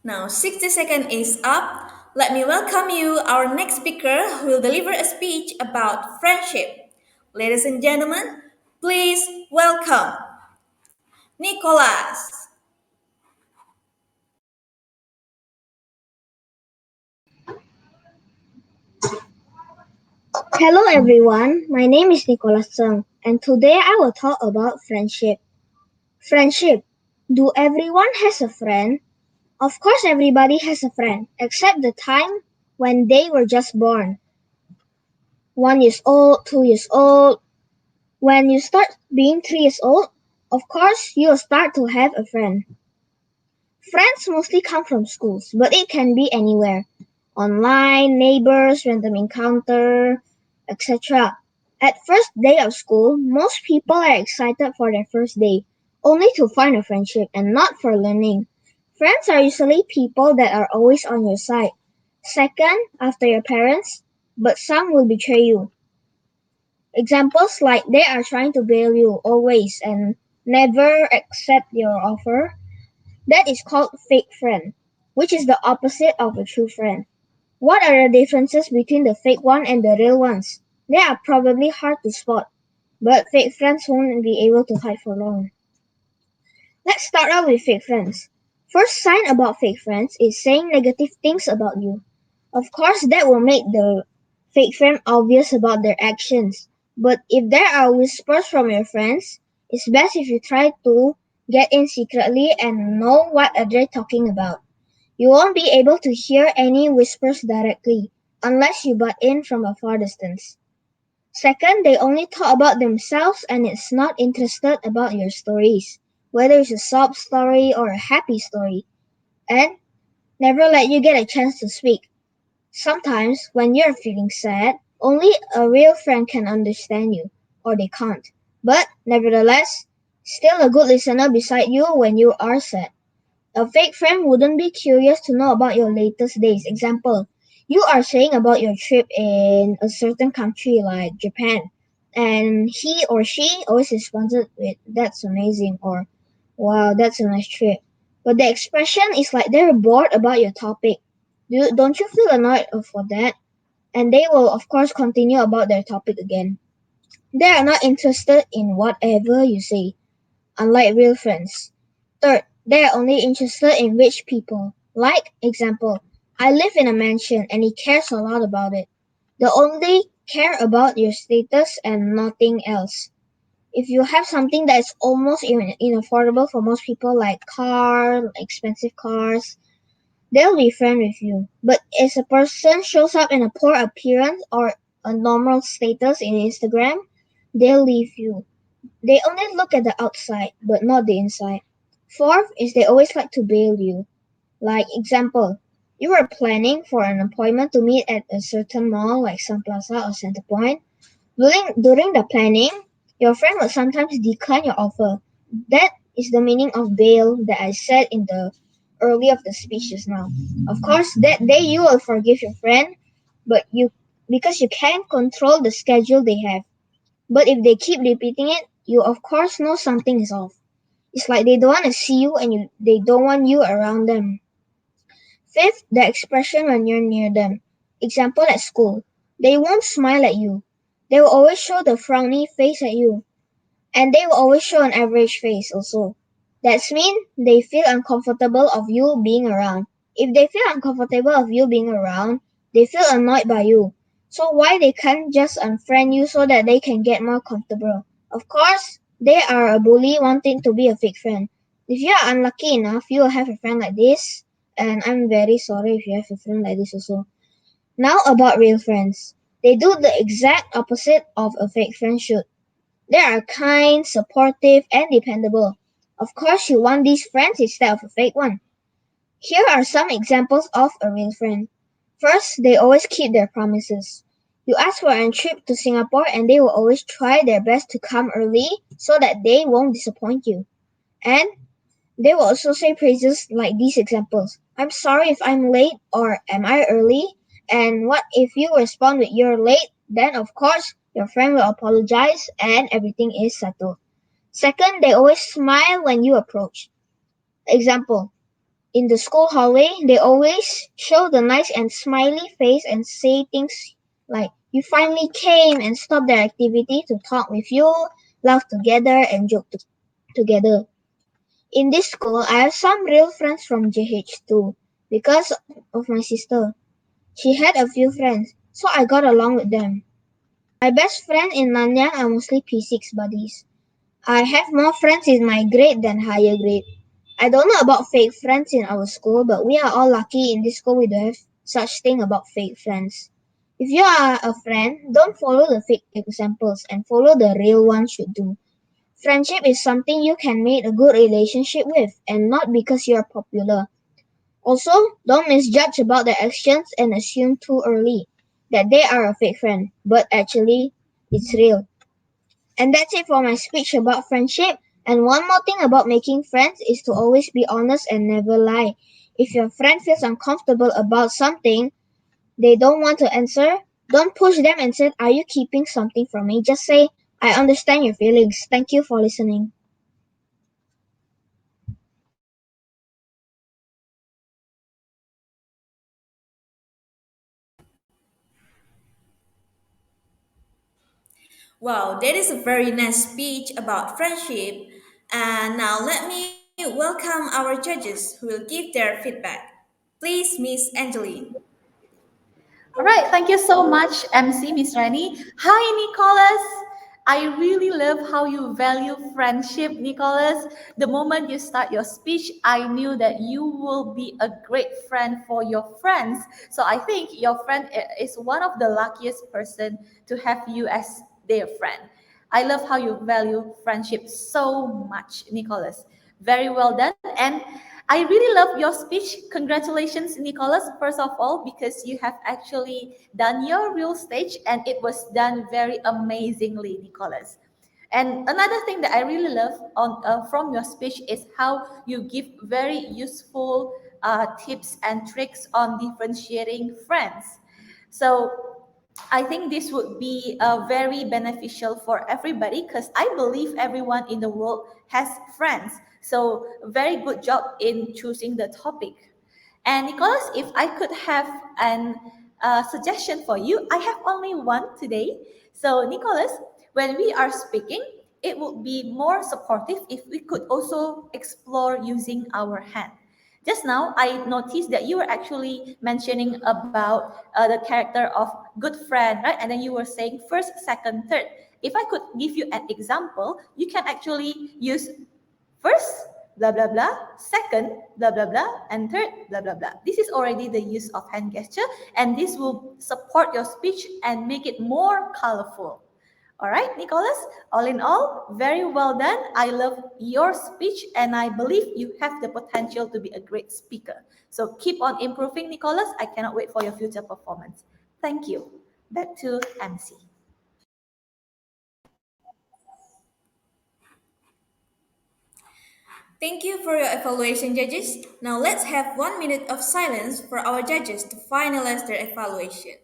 Speaker 1: Now, 60 seconds is up. Let me welcome you, our next speaker, who will deliver a speech about friendship. Ladies and gentlemen, please welcome Nicholas.
Speaker 8: Hello everyone, my name is Nicholas Tseng, and today I will talk about friendship. Friendship. Do everyone has a friend? Of course everybody has a friend, except the time when they were just born. 1 year old, 2 years old. When you start being 3 years old, of course you'll start to have a friend. Friends mostly come from schools, but it can be anywhere. Online, neighbors, random encounter, etc. At first day of school, most people are excited for their first day, only to find a friendship and not for learning. Friends are usually people that are always on your side. Second, after your parents, but some will betray you. Examples like they are trying to bail you always and never accept your offer. That is called fake friend, which is the opposite of a true friend. What are the differences between the fake one and the real ones? They are probably hard to spot, but fake friends won't be able to hide for long. Let's start out with fake friends. First sign about fake friends is saying negative things about you. Of course, that will make the fake friend obvious about their actions. But if there are whispers from your friends, it's best if you try to get in secretly and know what are they talking about. You won't be able to hear any whispers directly, unless you butt in from a far distance. Second, they only talk about themselves and is not interested about your stories, whether it's a sob story or a happy story, and never let you get a chance to speak. Sometimes, when you're feeling sad, only a real friend can understand you, or they can't. But, nevertheless, still a good listener beside you when you are sad. A fake friend wouldn't be curious to know about your latest days. Example, you are saying about your trip in a certain country like Japan, and he or she always responds with, "That's amazing," or "Wow, that's a nice trip." But the expression is like they're bored about your topic. Don't you feel annoyed for that? And they will, of course, continue about their topic again. They are not interested in whatever you say, unlike real friends. Third, they are only interested in rich people. Like, example, I live in a mansion and he cares a lot about it. They only care about your status and nothing else. If you have something that is almost inaffordable for most people, like expensive cars, they'll be friends with you. But if a person shows up in a poor appearance or a normal status in Instagram, they'll leave you. They only look at the outside, but not the inside. Fourth is they always like to bail you. Like example, you were planning for an appointment to meet at a certain mall like Sun Plaza or Centerpoint. During the planning, your friend will sometimes decline your offer. That is the meaning of bail that I said in the early of the speech just now. Of course, that day you will forgive your friend, but you because you can't control the schedule they have. But if they keep repeating it, you of course know something is off. It's like they don't want to see you and they don't want you around them. Fifth, the expression when you're near them. Example at school. They won't smile at you. They will always show the frowny face at you. And they will always show an average face also. That's mean they feel uncomfortable of you being around. If they feel uncomfortable of you being around, they feel annoyed by you. So why they can't just unfriend you so that they can get more comfortable? Of course, they are a bully wanting to be a fake friend. If you are unlucky enough, you will have a friend like this, and I'm very sorry if you have a friend like this also. Now about real friends. They do the exact opposite of a fake friend should. They are kind, supportive, and dependable. Of course, you want these friends instead of a fake one. Here are some examples of a real friend. First, they always keep their promises. You ask for a trip to Singapore and they will always try their best to come early so that they won't disappoint you. And they will also say praises like these examples. I'm sorry if I'm late or am I early? And what if you respond with you're late? Then of course your friend will apologize and everything is settled. Second, they always smile when you approach. Example, In the school hallway, they always show the nice and smiley face and say things like, "You finally came," and stop their activity to talk with you, laugh together, and joke together. In this school, I have some real friends from JH too, because of my sister. She had a few friends, so I got along with them. My best friend in Nanyang are mostly P6 buddies. I have more friends in my grade than higher grade. I don't know about fake friends in our school, but we are all lucky in this school we don't have such thing about fake friends. If you are a friend, don't follow the fake examples and follow the real one should do. Friendship is something you can make a good relationship with, and not because you are popular. Also, don't misjudge about their actions and assume too early that they are a fake friend, but actually, it's real. And that's it for my speech about friendship. And one more thing about making friends is to always be honest and never lie. If your friend feels uncomfortable about something they don't want to answer, don't push them and say, "Are you keeping something from me?" Just say, "I understand your feelings. Thank you for listening."
Speaker 1: Wow, that is a very nice speech about friendship. And now let me welcome our judges who will give their feedback. Please, Miss Angeline.
Speaker 3: All right, thank you so much, MC Miss Rani. Hi, Nicholas. I really love how you value friendship, Nicholas. The moment you start your speech, I knew that you will be a great friend for your friends. So I think your friend is one of the luckiest person to have you as their friend. I love how you value friendship so much, Nicholas. Very well done. And I really love your speech. Congratulations, Nicholas, first of all, because you have actually done your real stage and it was done very amazingly, Nicholas. And another thing that I really love from your speech is how you give very useful tips and tricks on differentiating friends. So I think this would be very beneficial for everybody because I believe everyone in the world has friends. So, very good job in choosing the topic. And Nicholas, if I could have an suggestion for you, I have only one today. So, Nicholas, when we are speaking, it would be more supportive if we could also explore using our hand. Just now, I noticed that you were actually mentioning about the character of good friend, right? And then you were saying first, second, third. If I could give you an example, you can actually use first, blah, blah, blah, second, blah, blah, blah, and third, blah, blah, blah. This is already the use of hand gesture, and this will support your speech and make it more colorful. All right, Nicholas, all in all, very well done. I love your speech, and I believe you have the potential to be a great speaker. So keep on improving, Nicholas. I cannot wait for your future performance. Thank you. Back to MC.
Speaker 1: Thank you for your evaluation, judges. Now let's have 1 minute of silence for our judges to finalize their evaluation.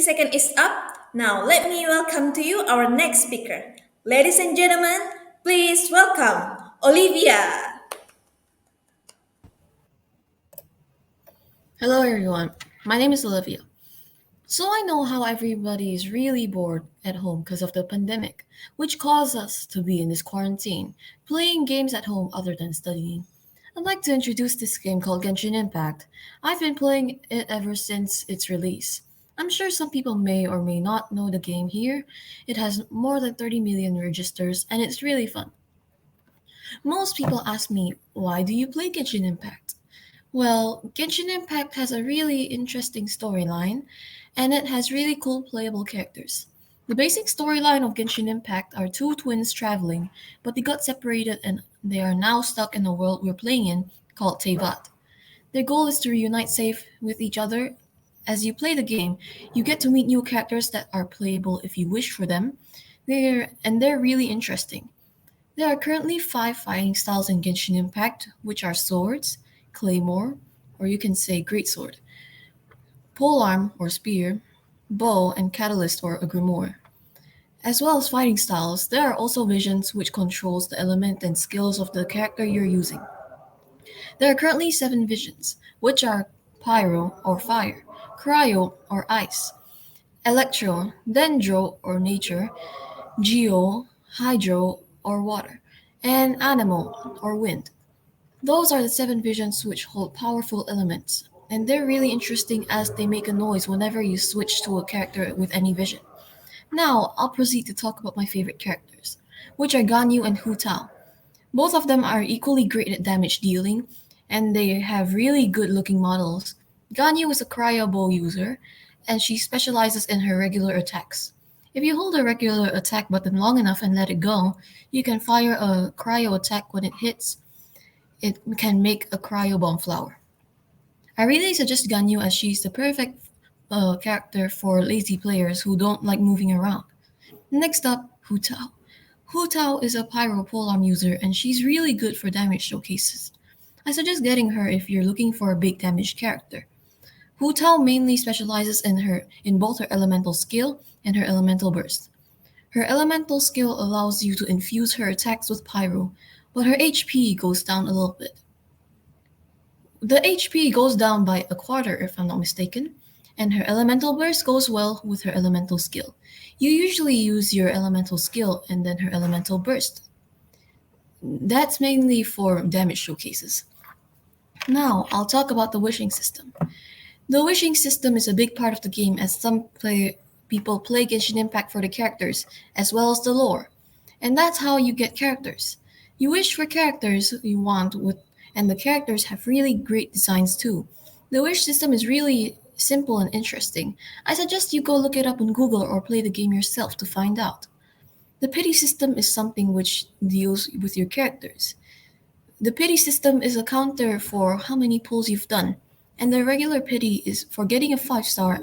Speaker 1: Seconds is up. Now let me welcome to you our next speaker. Ladies and gentlemen, please welcome Olivia.
Speaker 9: Hello, everyone. My name is Olivia. So I know how everybody is really bored at home because of the pandemic, which caused us to be in this quarantine, playing games at home other than studying. I'd like to introduce this game called Genshin Impact. I've been playing it ever since its release. I'm sure some people may or may not know the game here. It has more than 30 million registers and it's really fun. Most people ask me, why do you play Genshin Impact? Well, Genshin Impact has a really interesting storyline, and it has really cool playable characters. The basic storyline of Genshin Impact are two twins traveling, but they got separated and they are now stuck in the world we're playing in called Tepat. Their goal is to reunite safe with each other. As you play the game, you get to meet new characters that are playable if you wish for them. They're really interesting. There are currently 5 fighting styles in Genshin Impact, which are swords, claymore, or you can say greatsword, polearm or spear, bow, and catalyst or a grimoire. As well as fighting styles, there are also visions which controls the element and skills of the character you're using. There are currently 7 visions, which are pyro or fire, cryo or ice, electro, dendro or nature, geo, hydro or water, and animal or wind. Those are the 7 visions which hold powerful elements, and they're really interesting as they make a noise whenever you switch to a character with any vision. Now, I'll proceed to talk about my favorite characters, which are Ganyu and Hu Tao. Both of them are equally great at damage dealing, and they have really good looking models. Ganyu is a cryo bow user, and she specializes in her regular attacks. If you hold the regular attack button long enough and let it go, you can fire a cryo attack when it hits. It can make a cryo bomb flower. I really suggest Ganyu as she's the perfect character for lazy players who don't like moving around. Next up, Hu Tao. Hu Tao is a pyro polearm user and she's really good for damage showcases. I suggest getting her if you're looking for a big damage character. Hu Tao mainly specializes in both her elemental skill and her elemental burst. Her elemental skill allows you to infuse her attacks with pyro, but her HP goes down a little bit. The HP goes down by a quarter if I'm not mistaken, and her elemental burst goes well with her elemental skill. You usually use your elemental skill and then her elemental burst. That's mainly for damage showcases. Now, I'll talk about the wishing system. The wishing system is a big part of the game as people play Genshin Impact for the characters as well as the lore. And that's how you get characters. You wish for characters you want and the characters have really great designs too. The wish system is really simple and interesting. I suggest you go look it up on Google or play the game yourself to find out. The pity system is something which deals with your characters. The pity system is a counter for how many pulls you've done, and the regular pity is for getting a 5-star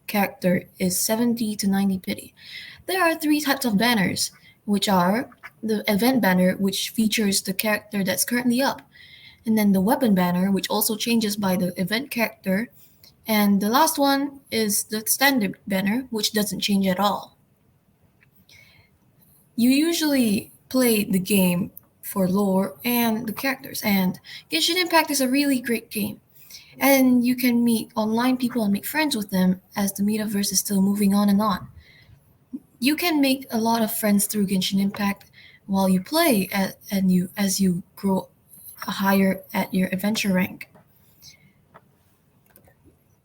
Speaker 9: character is 70 to 90 pity. There are 3 types of banners, which are the event banner, which features the character that's currently up, and then the weapon banner, which also changes by the event character, and the last one is the standard banner, which doesn't change at all. You usually play the game for lore and the characters, and Genshin Impact is a really great game. And you can meet online people and make friends with them as the metaverse is still moving on and on. You can make a lot of friends through Genshin Impact while you play as you grow higher at your adventure rank.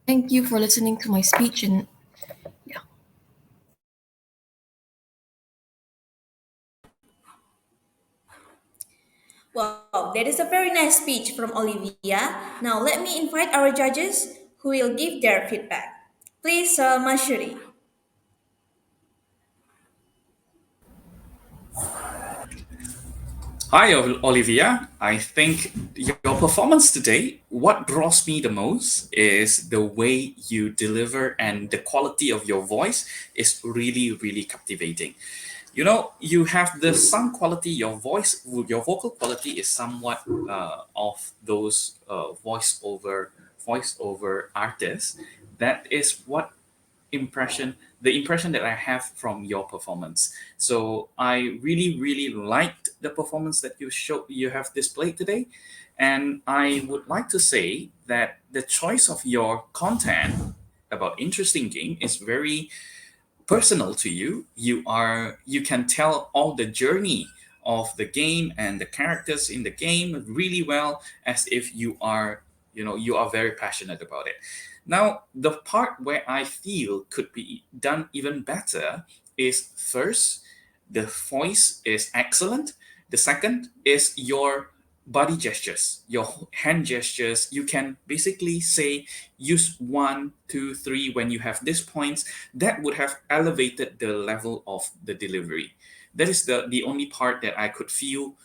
Speaker 9: Thank you for listening to my speech and yeah.
Speaker 1: Wow, that is a very nice speech from Olivia. Now let me invite our judges who will give their feedback. Please, Mashuri.
Speaker 2: Hi, Olivia. I think your performance today, what draws me the most is the way you deliver and the quality of your voice is really, really captivating. You know, you have the sound quality, your vocal quality is somewhat of those voice over artists. That is what the impression that I have from your performance. So I really, really liked the performance that you have displayed today. And I would like to say that the choice of your content about interesting game is very personal to you. You can tell all the journey of the game and the characters in the game really well, as if you are very passionate about it. Now, the part where I feel could be done even better is, first, the voice is excellent. The second is your body gestures, your hand gestures. You can basically say, use one, two, three when you have these points. That would have elevated the level of the delivery. That is the only part that I could feel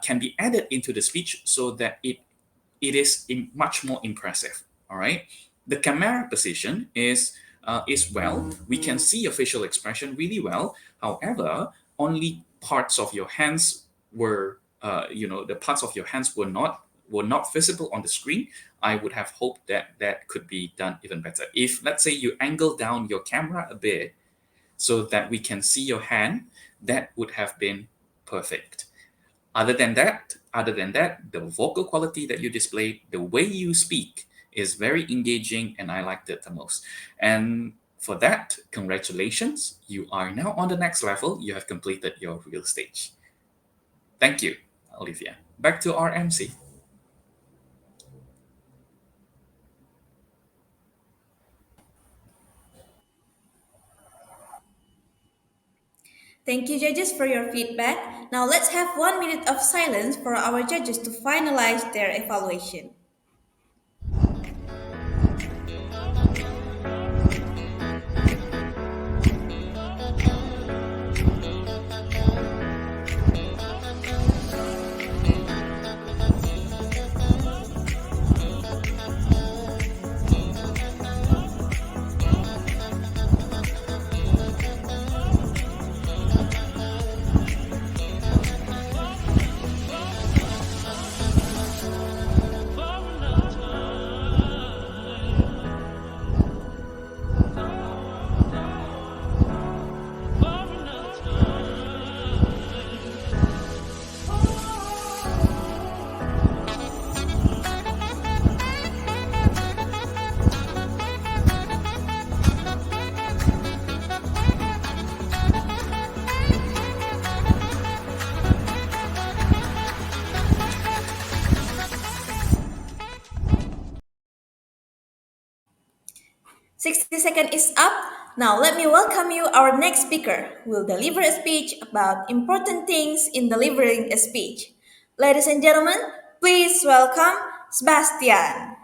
Speaker 2: can be added into the speech so that it is much more impressive. All right. The camera position is well. We can see your facial expression really well. However, only parts of your hands were, the parts of your hands were not visible on the screen. I would have hoped that that could be done even better. If, let's say, you angle down your camera a bit so that we can see your hand, that would have been perfect. Other than that, the vocal quality that you displayed, the way you speak is very engaging, and I liked it the most. And for that, congratulations. You are now on the next level. You have completed your real stage. Thank you, Olivia. Back to our MC.
Speaker 1: Thank you, judges, for your feedback. Now let's have 1 minute of silence for our judges to finalize their evaluation. Seconds is up. Now let me welcome you our next speaker who will deliver a speech about important things in delivering a speech. Ladies and gentlemen, please welcome Sebastian.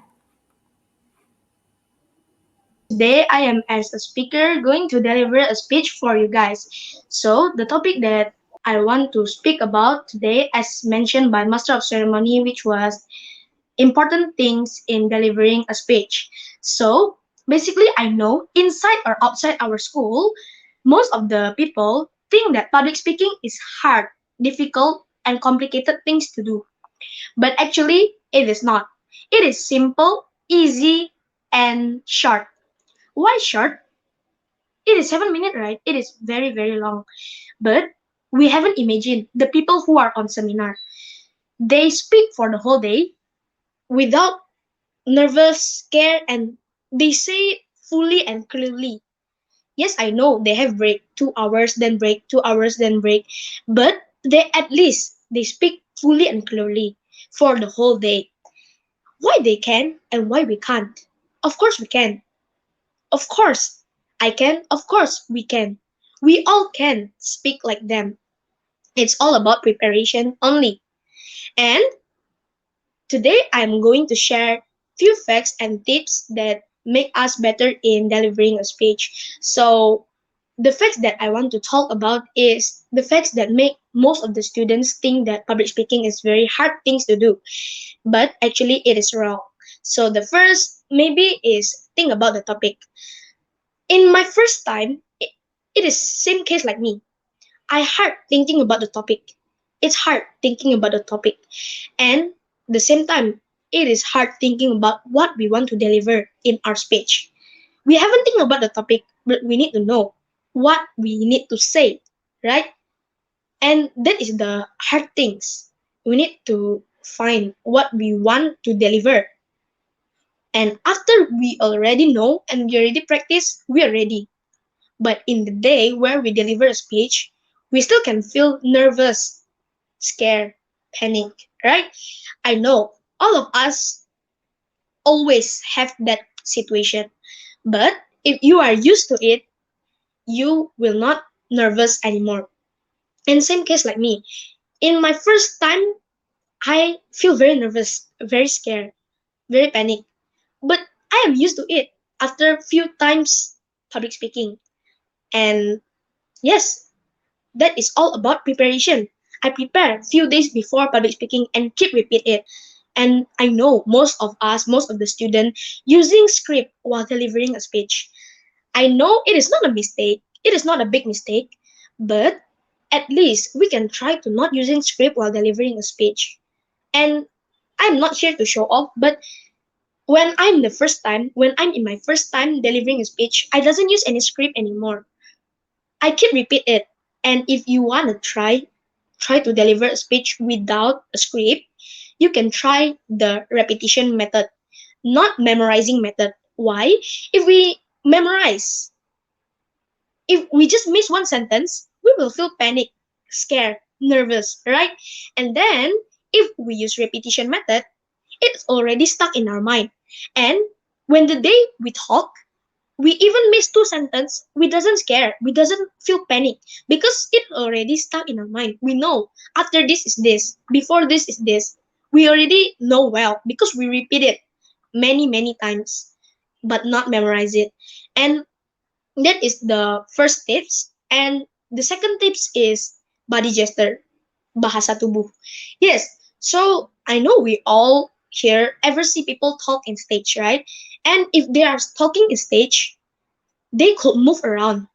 Speaker 10: Today I am as a speaker going to deliver a speech for you guys. So the topic that I want to speak about today, as mentioned by Master of Ceremony, which was important things in delivering a speech. So basically I know inside or outside our school, most of the people think that public speaking is hard, difficult, and complicated things to do. But actually it is not. It is simple, easy, and short. Why short? It is 7 minutes, right? It is very, very long. But we haven't imagined the people who are on seminar. They speak for the whole day without nervous, scared, and they say fully and clearly. Yes, I know they have break 2 hours, then break 2 hours, then break, but they at least they speak fully and clearly for the whole day. Why they can and why we can't? Of course we can. Of course, I can. Of course, we can. We all can speak like them. It's all about preparation only. And today I'm going to share few facts and tips that make us better in delivering a speech. So, the facts that I want to talk about is the facts that make most of the students think that public speaking is very hard things to do, but actually it is wrong. So, the first maybe is think about the topic. In my first time, it is same case like me. I hard thinking about the topic. It's hard thinking about the topic. And the same time, it is hard thinking about what we want to deliver in our speech. We haven't think about the topic, but we need to know what we need to say, right? And that is the hard things. We need to find what we want to deliver. And after we already know and we already practice, we are ready. But in the day where we deliver a speech, we still can feel nervous, scared, panic, right? I know all of us always have that situation. But if you are used to it, you will not nervous anymore. In same case like me, in my first time, I feel very nervous, very scared, very panic. But I am used to it after few times public speaking. And yes, that is all about preparation. I prepare few days before public speaking and keep repeat it. And I know most of us, most of the students using script while delivering a speech. I know it is not a mistake. It is not a big mistake, but at least we can try to not using script while delivering a speech. And I'm not here to show off, but when I'm in my first time delivering a speech, I doesn't use any script anymore. I keep repeat it. And if you wanna try to deliver a speech without a script, you can try the repetition method, not memorizing method. Why? If we memorize, if we just miss one sentence, we will feel panic, scared, nervous, right? And then if we use repetition method, it's already stuck in our mind. And when the day we talk, we even miss two sentences, we doesn't scare, we doesn't feel panic because it already stuck in our mind. We know after this is this, before this is this. We already know well because we repeat it many times, but not memorize it. And that is the first tips. And the second tips is body gesture, bahasa tubuh. Yes, so I know we all here ever see people talk in stage, right? And if they are talking in stage, they could move around.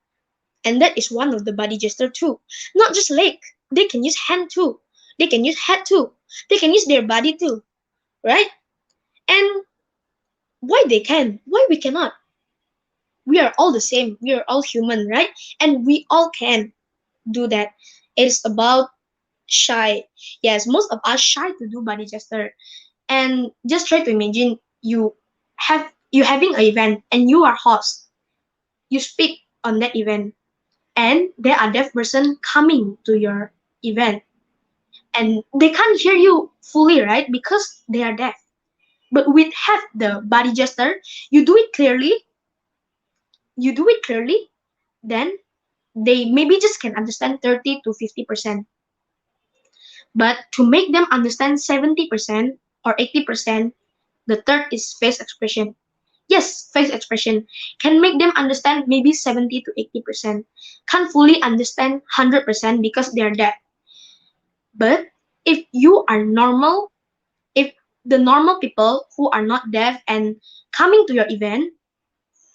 Speaker 10: And that is one of the body gesture too. Not just leg, they can use hand too. They can use head too. They can use their body too, right? And why they can? Why we cannot? We are all the same. We are all human, right? And we all can do that. It's about shy. Yes, most of us shy to do body gesture. And just try to imagine you having an event and you are host. You speak on that event and there are deaf person coming to your event and they can't hear you fully, right? Because they are deaf. But with have the body gesture, you do it clearly, you do it clearly, then they maybe just can understand 30 to 50%. But to make them understand 70% or 80%, the third is face expression. Yes, face expression can make them understand maybe 70 to 80%. Can't fully understand 100% because they're deaf. But if you are normal, if the normal people who are not deaf and coming to your event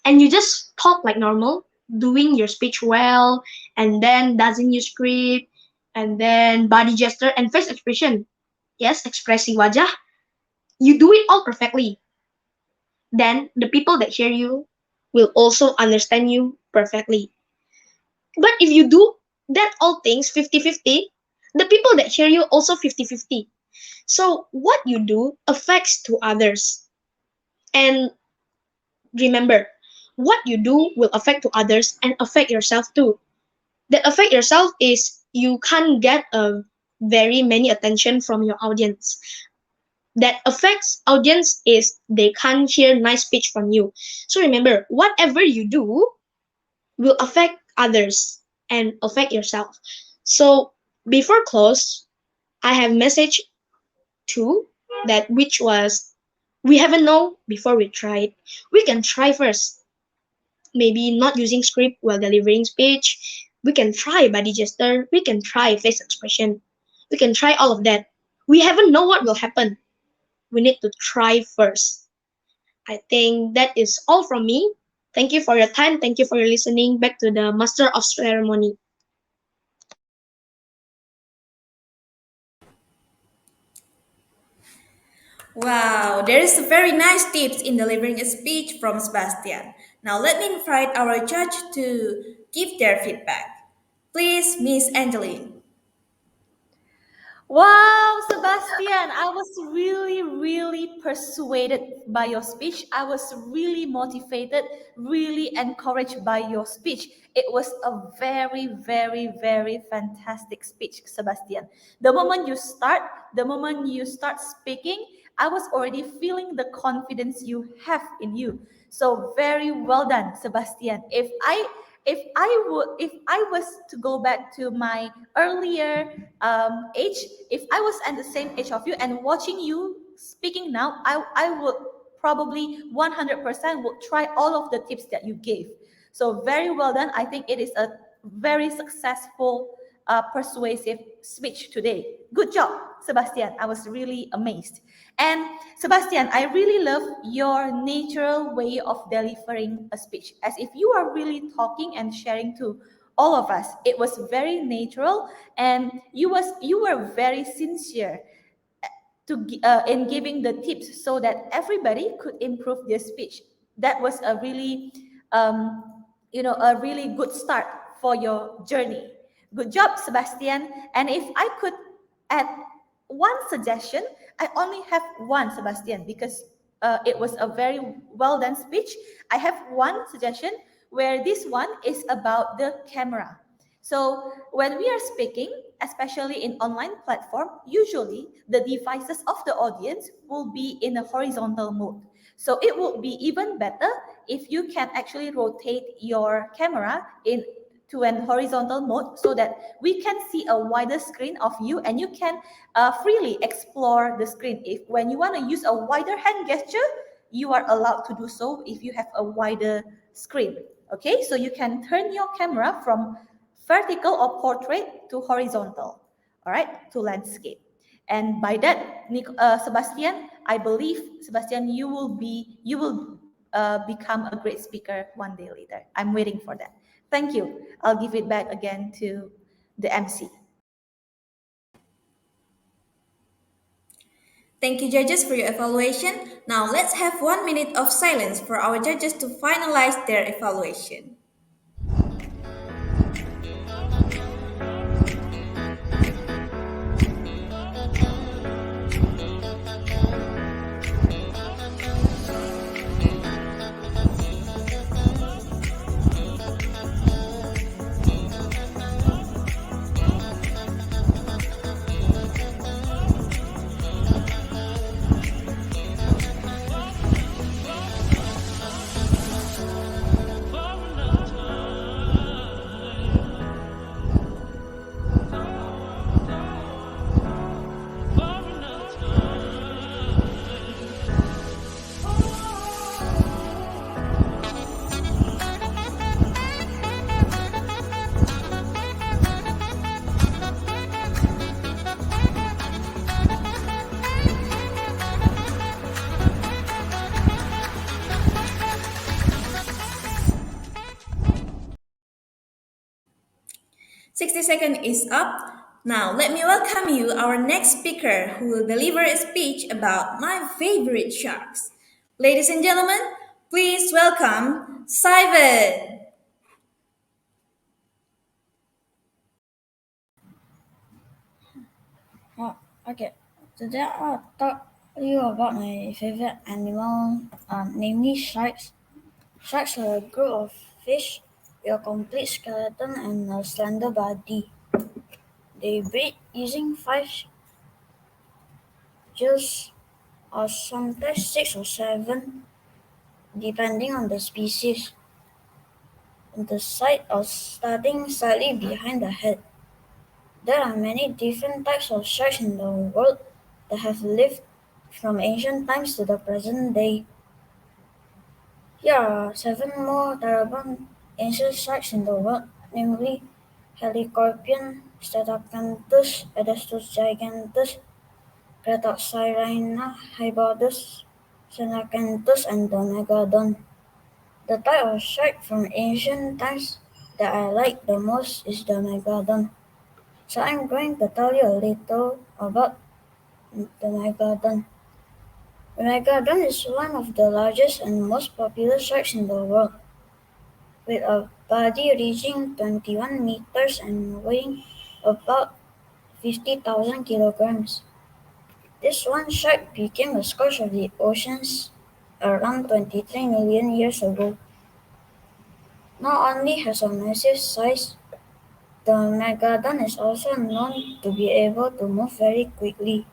Speaker 10: and you just talk like normal, doing your speech well, and then doesn't use script, and then body gesture and face expression, yes, ekspresi wajah, you do it all perfectly. Then the people that hear you will also understand you perfectly. But if you do that all things 50-50, the people that hear you also 50-50. So what you do affects to others. And remember, what you do will affect to others and affect yourself too. That affect yourself is you can't get a very many attention from your audience. That affects audience is they can't hear nice speech from you. So remember, whatever you do will affect others and affect yourself. So before close, I have message two that which was we haven't know before we try it. We can try first. Maybe not using script while delivering speech. We can try body gesture. We can try face expression. We can try all of that. We haven't know what will happen. We need to try first. I think that is all from me. Thank you for your time. Thank you for your listening. Back to the master of ceremony.
Speaker 1: Wow, there is a very nice tips in delivering a speech from Sebastian. Now let me invite our judge to give their feedback. Please, Miss Angeline.
Speaker 3: Wow, Sebastian, I was really, really persuaded by your speech. I was really motivated, really encouraged by your speech. It was a very, very, very fantastic speech, Sebastian. The moment you start speaking, I was already feeling the confidence you have in you. So very well done, Sebastian. If I was to go back to my earlier age, if I was at the same age of you and watching you speaking now, I would probably 100% would try all of the tips that you gave. So very well done. I think it is a very successful, persuasive speech today. Good job, Sebastian. I was really amazed. And Sebastian, I really love your natural way of delivering a speech, as if you are really talking and sharing to all of us. It was very natural, and you were very sincere in giving the tips so that everybody could improve their speech. That was a really, a really good start for your journey. Good job, Sebastian. And if I could add one suggestion, I only have one, Sebastian, because it was a very well done speech. I have one suggestion where this one is about the camera. So when we are speaking, especially in online platform, usually the devices of the audience will be in a horizontal mode. So it would be even better if you can actually rotate your camera in to an horizontal mode so that we can see a wider screen of you, and you can freely explore the screen. If when you want to use a wider hand gesture, you are allowed to do so if you have a wider screen. Okay, so you can turn your camera from vertical or portrait to horizontal, all right, to landscape. And by that, Sebastian, I believe, Sebastian, you will become a great speaker one day later. I'm waiting for that. Thank you. I'll give it back again to the MC.
Speaker 1: Thank you, judges, for your evaluation. Now let's have 1 minute of silence for our judges to finalize their evaluation. 60 seconds is up. Now, let me welcome you, our next speaker, who will deliver a speech about my favorite sharks. Ladies and gentlemen, please welcome Simon.
Speaker 11: Oh, okay. Today I'll talk to you about my favorite animal, namely sharks. Sharks are a group of fish with a complete skeleton and a slender body. They breed using 5 gills or sometimes 6 or 7, depending on the species. The side of starting slightly behind the head. There are many different types of sharks in the world that have lived from ancient times to the present day. Here are 7 more terrible ancient sharks in the world, namely Helicorpion, Statocanthus, Edestus gigantus, Cretoxyrhina, Hybodus, Senacanthus, and the Megalodon. The type of shark from ancient times that I like the most is the Megalodon. So I'm going to tell you a little about the Megalodon. The Megalodon is one of the largest and most popular sharks in the world, with a body reaching 21 meters and weighing about 50,000 kilograms. This one shark became a scourge of the oceans around 23 million years ago. Not only has a massive size, the megalodon is also known to be able to move very quickly.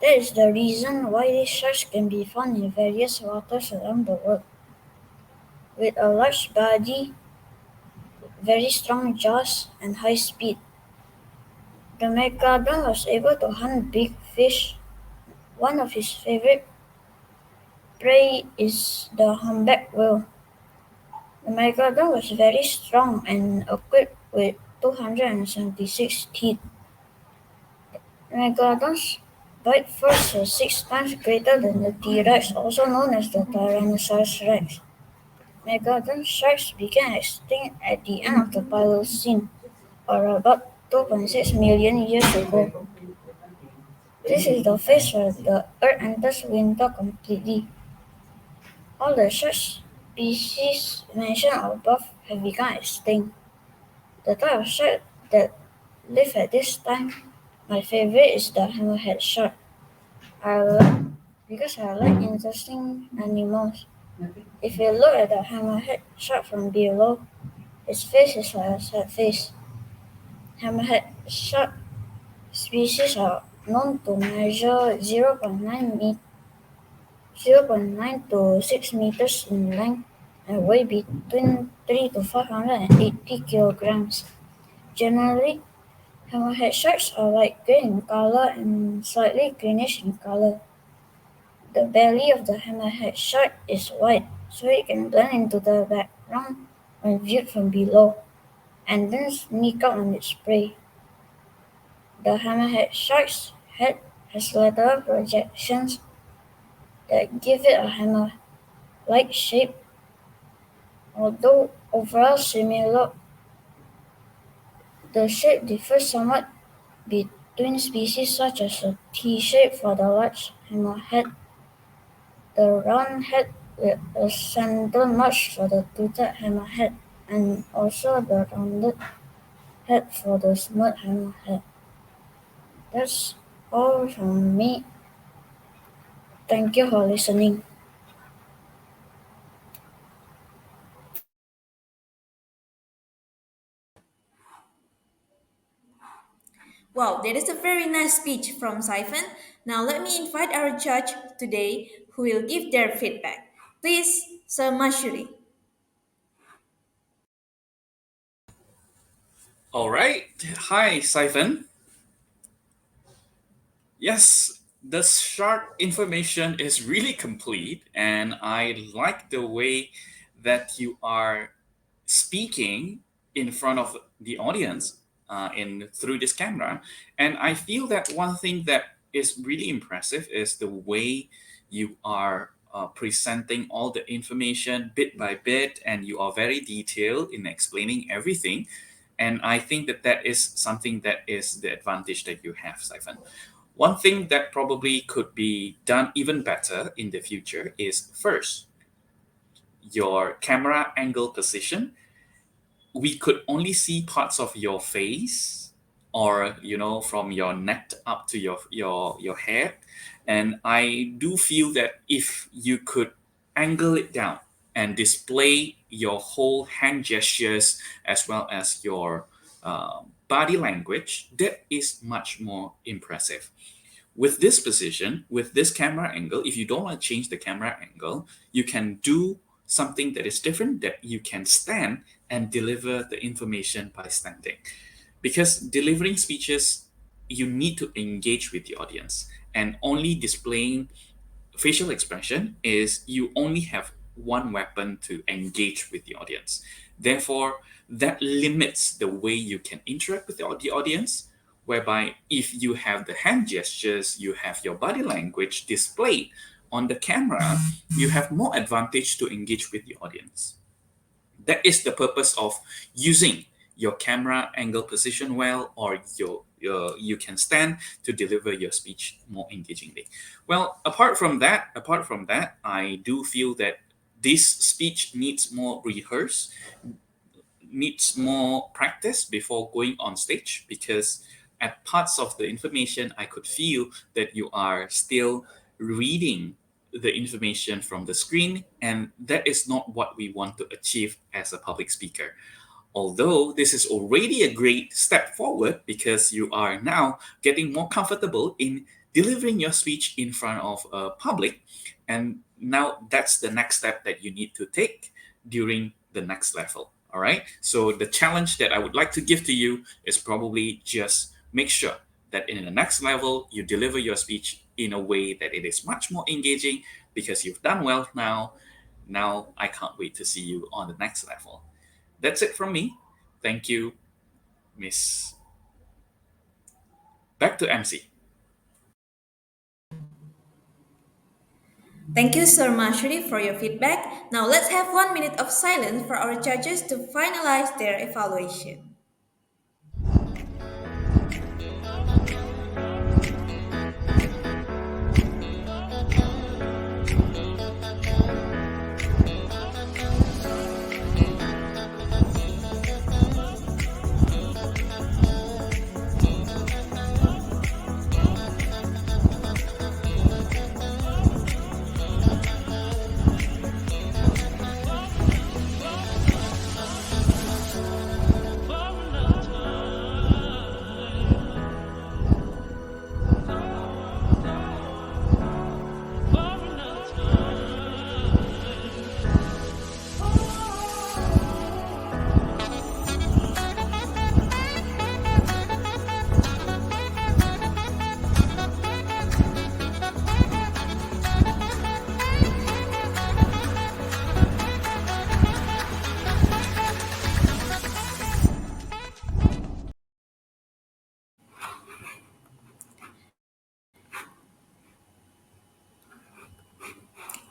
Speaker 11: That is the reason why these sharks can be found in various waters around the world. With a large body, very strong jaws, and high speed, the megalodon was able to hunt big fish. One of his favorite prey is the humpback whale. The megalodon was very strong and equipped with 276 teeth. The megalodon's bite force was 6 times greater than the T-Rex, also known as the Tyrannosaurus rex. Megalodon sharks became extinct at the end of the Pliocene, or about 2.6 million years ago. This is the phase where the Earth enters winter completely. All the shark species mentioned above have become extinct. The type of shark that live at this time, my favorite is the hammerhead shark. I like because I like interesting animals. If you look at the hammerhead shark from below, its face is like a sad face. Hammerhead shark species are known to measure 0.9 to 6 meters in length and weigh between 3 to 580 kilograms. Generally, hammerhead sharks are light gray in color and slightly greenish in color. The belly of the hammerhead shark is white, so it can blend into the background when viewed from below, and then sneak up on its prey. The hammerhead shark's head has lateral projections that give it a hammer-like shape, although overall similar. The shape differs somewhat between species such as the T-shape for the large hammerhead, the round head with a central notch for the toothed hammerhead, and also the rounded head for the smooth hammerhead. That's all from me. Thank you for listening.
Speaker 1: Wow, that is a very nice speech from Siphon. Now let me invite our judge today who will give their feedback. Please, Sir Mashuri.
Speaker 2: All right. Hi, Siphon. Yes, the shark information is really complete, and I like the way that you are speaking in front of the audience in through this camera. And I feel that one thing that is really impressive is the way you are presenting all the information bit by bit, and you are very detailed in explaining everything. And I think that that is something that is the advantage that you have, Siphon. One thing that probably could be done even better in the future is first, your camera angle position. We could only see parts of your face, or from your neck up to your head. And I do feel that if you could angle it down and display your whole hand gestures as well as your body language, that is much more impressive. With this position, with this camera angle, if you don't want to change the camera angle, you can do something that is different, that you can stand and deliver the information by standing. Because delivering speeches, you need to engage with the audience, and only displaying facial expression is you only have one weapon to engage with the audience. Therefore, that limits the way you can interact with the audience, whereby if you have the hand gestures, you have your body language displayed on the camera, you have more advantage to engage with the audience. That is the purpose of using your camera angle position well, or you can stand to deliver your speech more engagingly. Well, apart from that, I do feel that this speech needs more rehearse, needs more practice before going on stage, because at parts of the information, I could feel that you are still reading the information from the screen, and that is not what we want to achieve as a public speaker. Although this is already a great step forward because you are now getting more comfortable in delivering your speech in front of a public, and now that's the next step that you need to take during the next level. All right. So the challenge that I would like to give to you is probably just make sure that in the next level you deliver your speech in a way that it is much more engaging because you've done well now. Now I can't wait to see you on the next level. That's it from me. Thank you, Miss. Back to MC.
Speaker 1: Thank you, Sir Mashri, for your feedback. Now let's have 1 minute of silence for our judges to finalize their evaluation.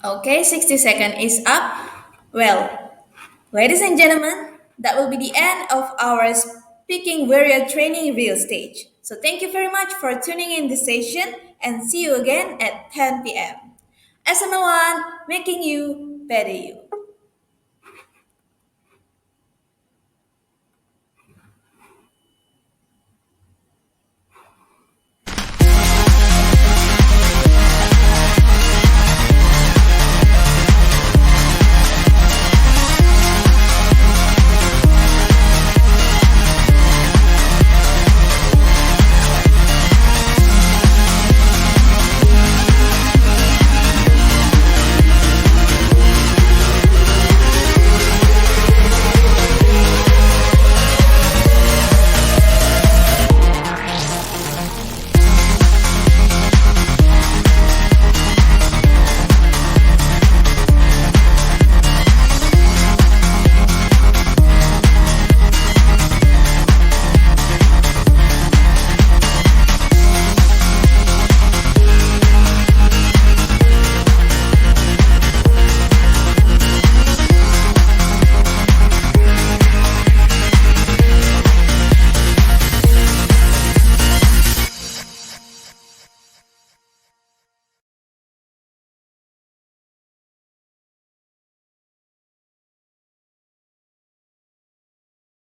Speaker 1: Okay, 60 seconds is up. Well, ladies and gentlemen, that will be the end of our speaking warrior training real stage. So thank you very much for tuning in this session and see you again at 10 p.m. SMLONE, making you better you.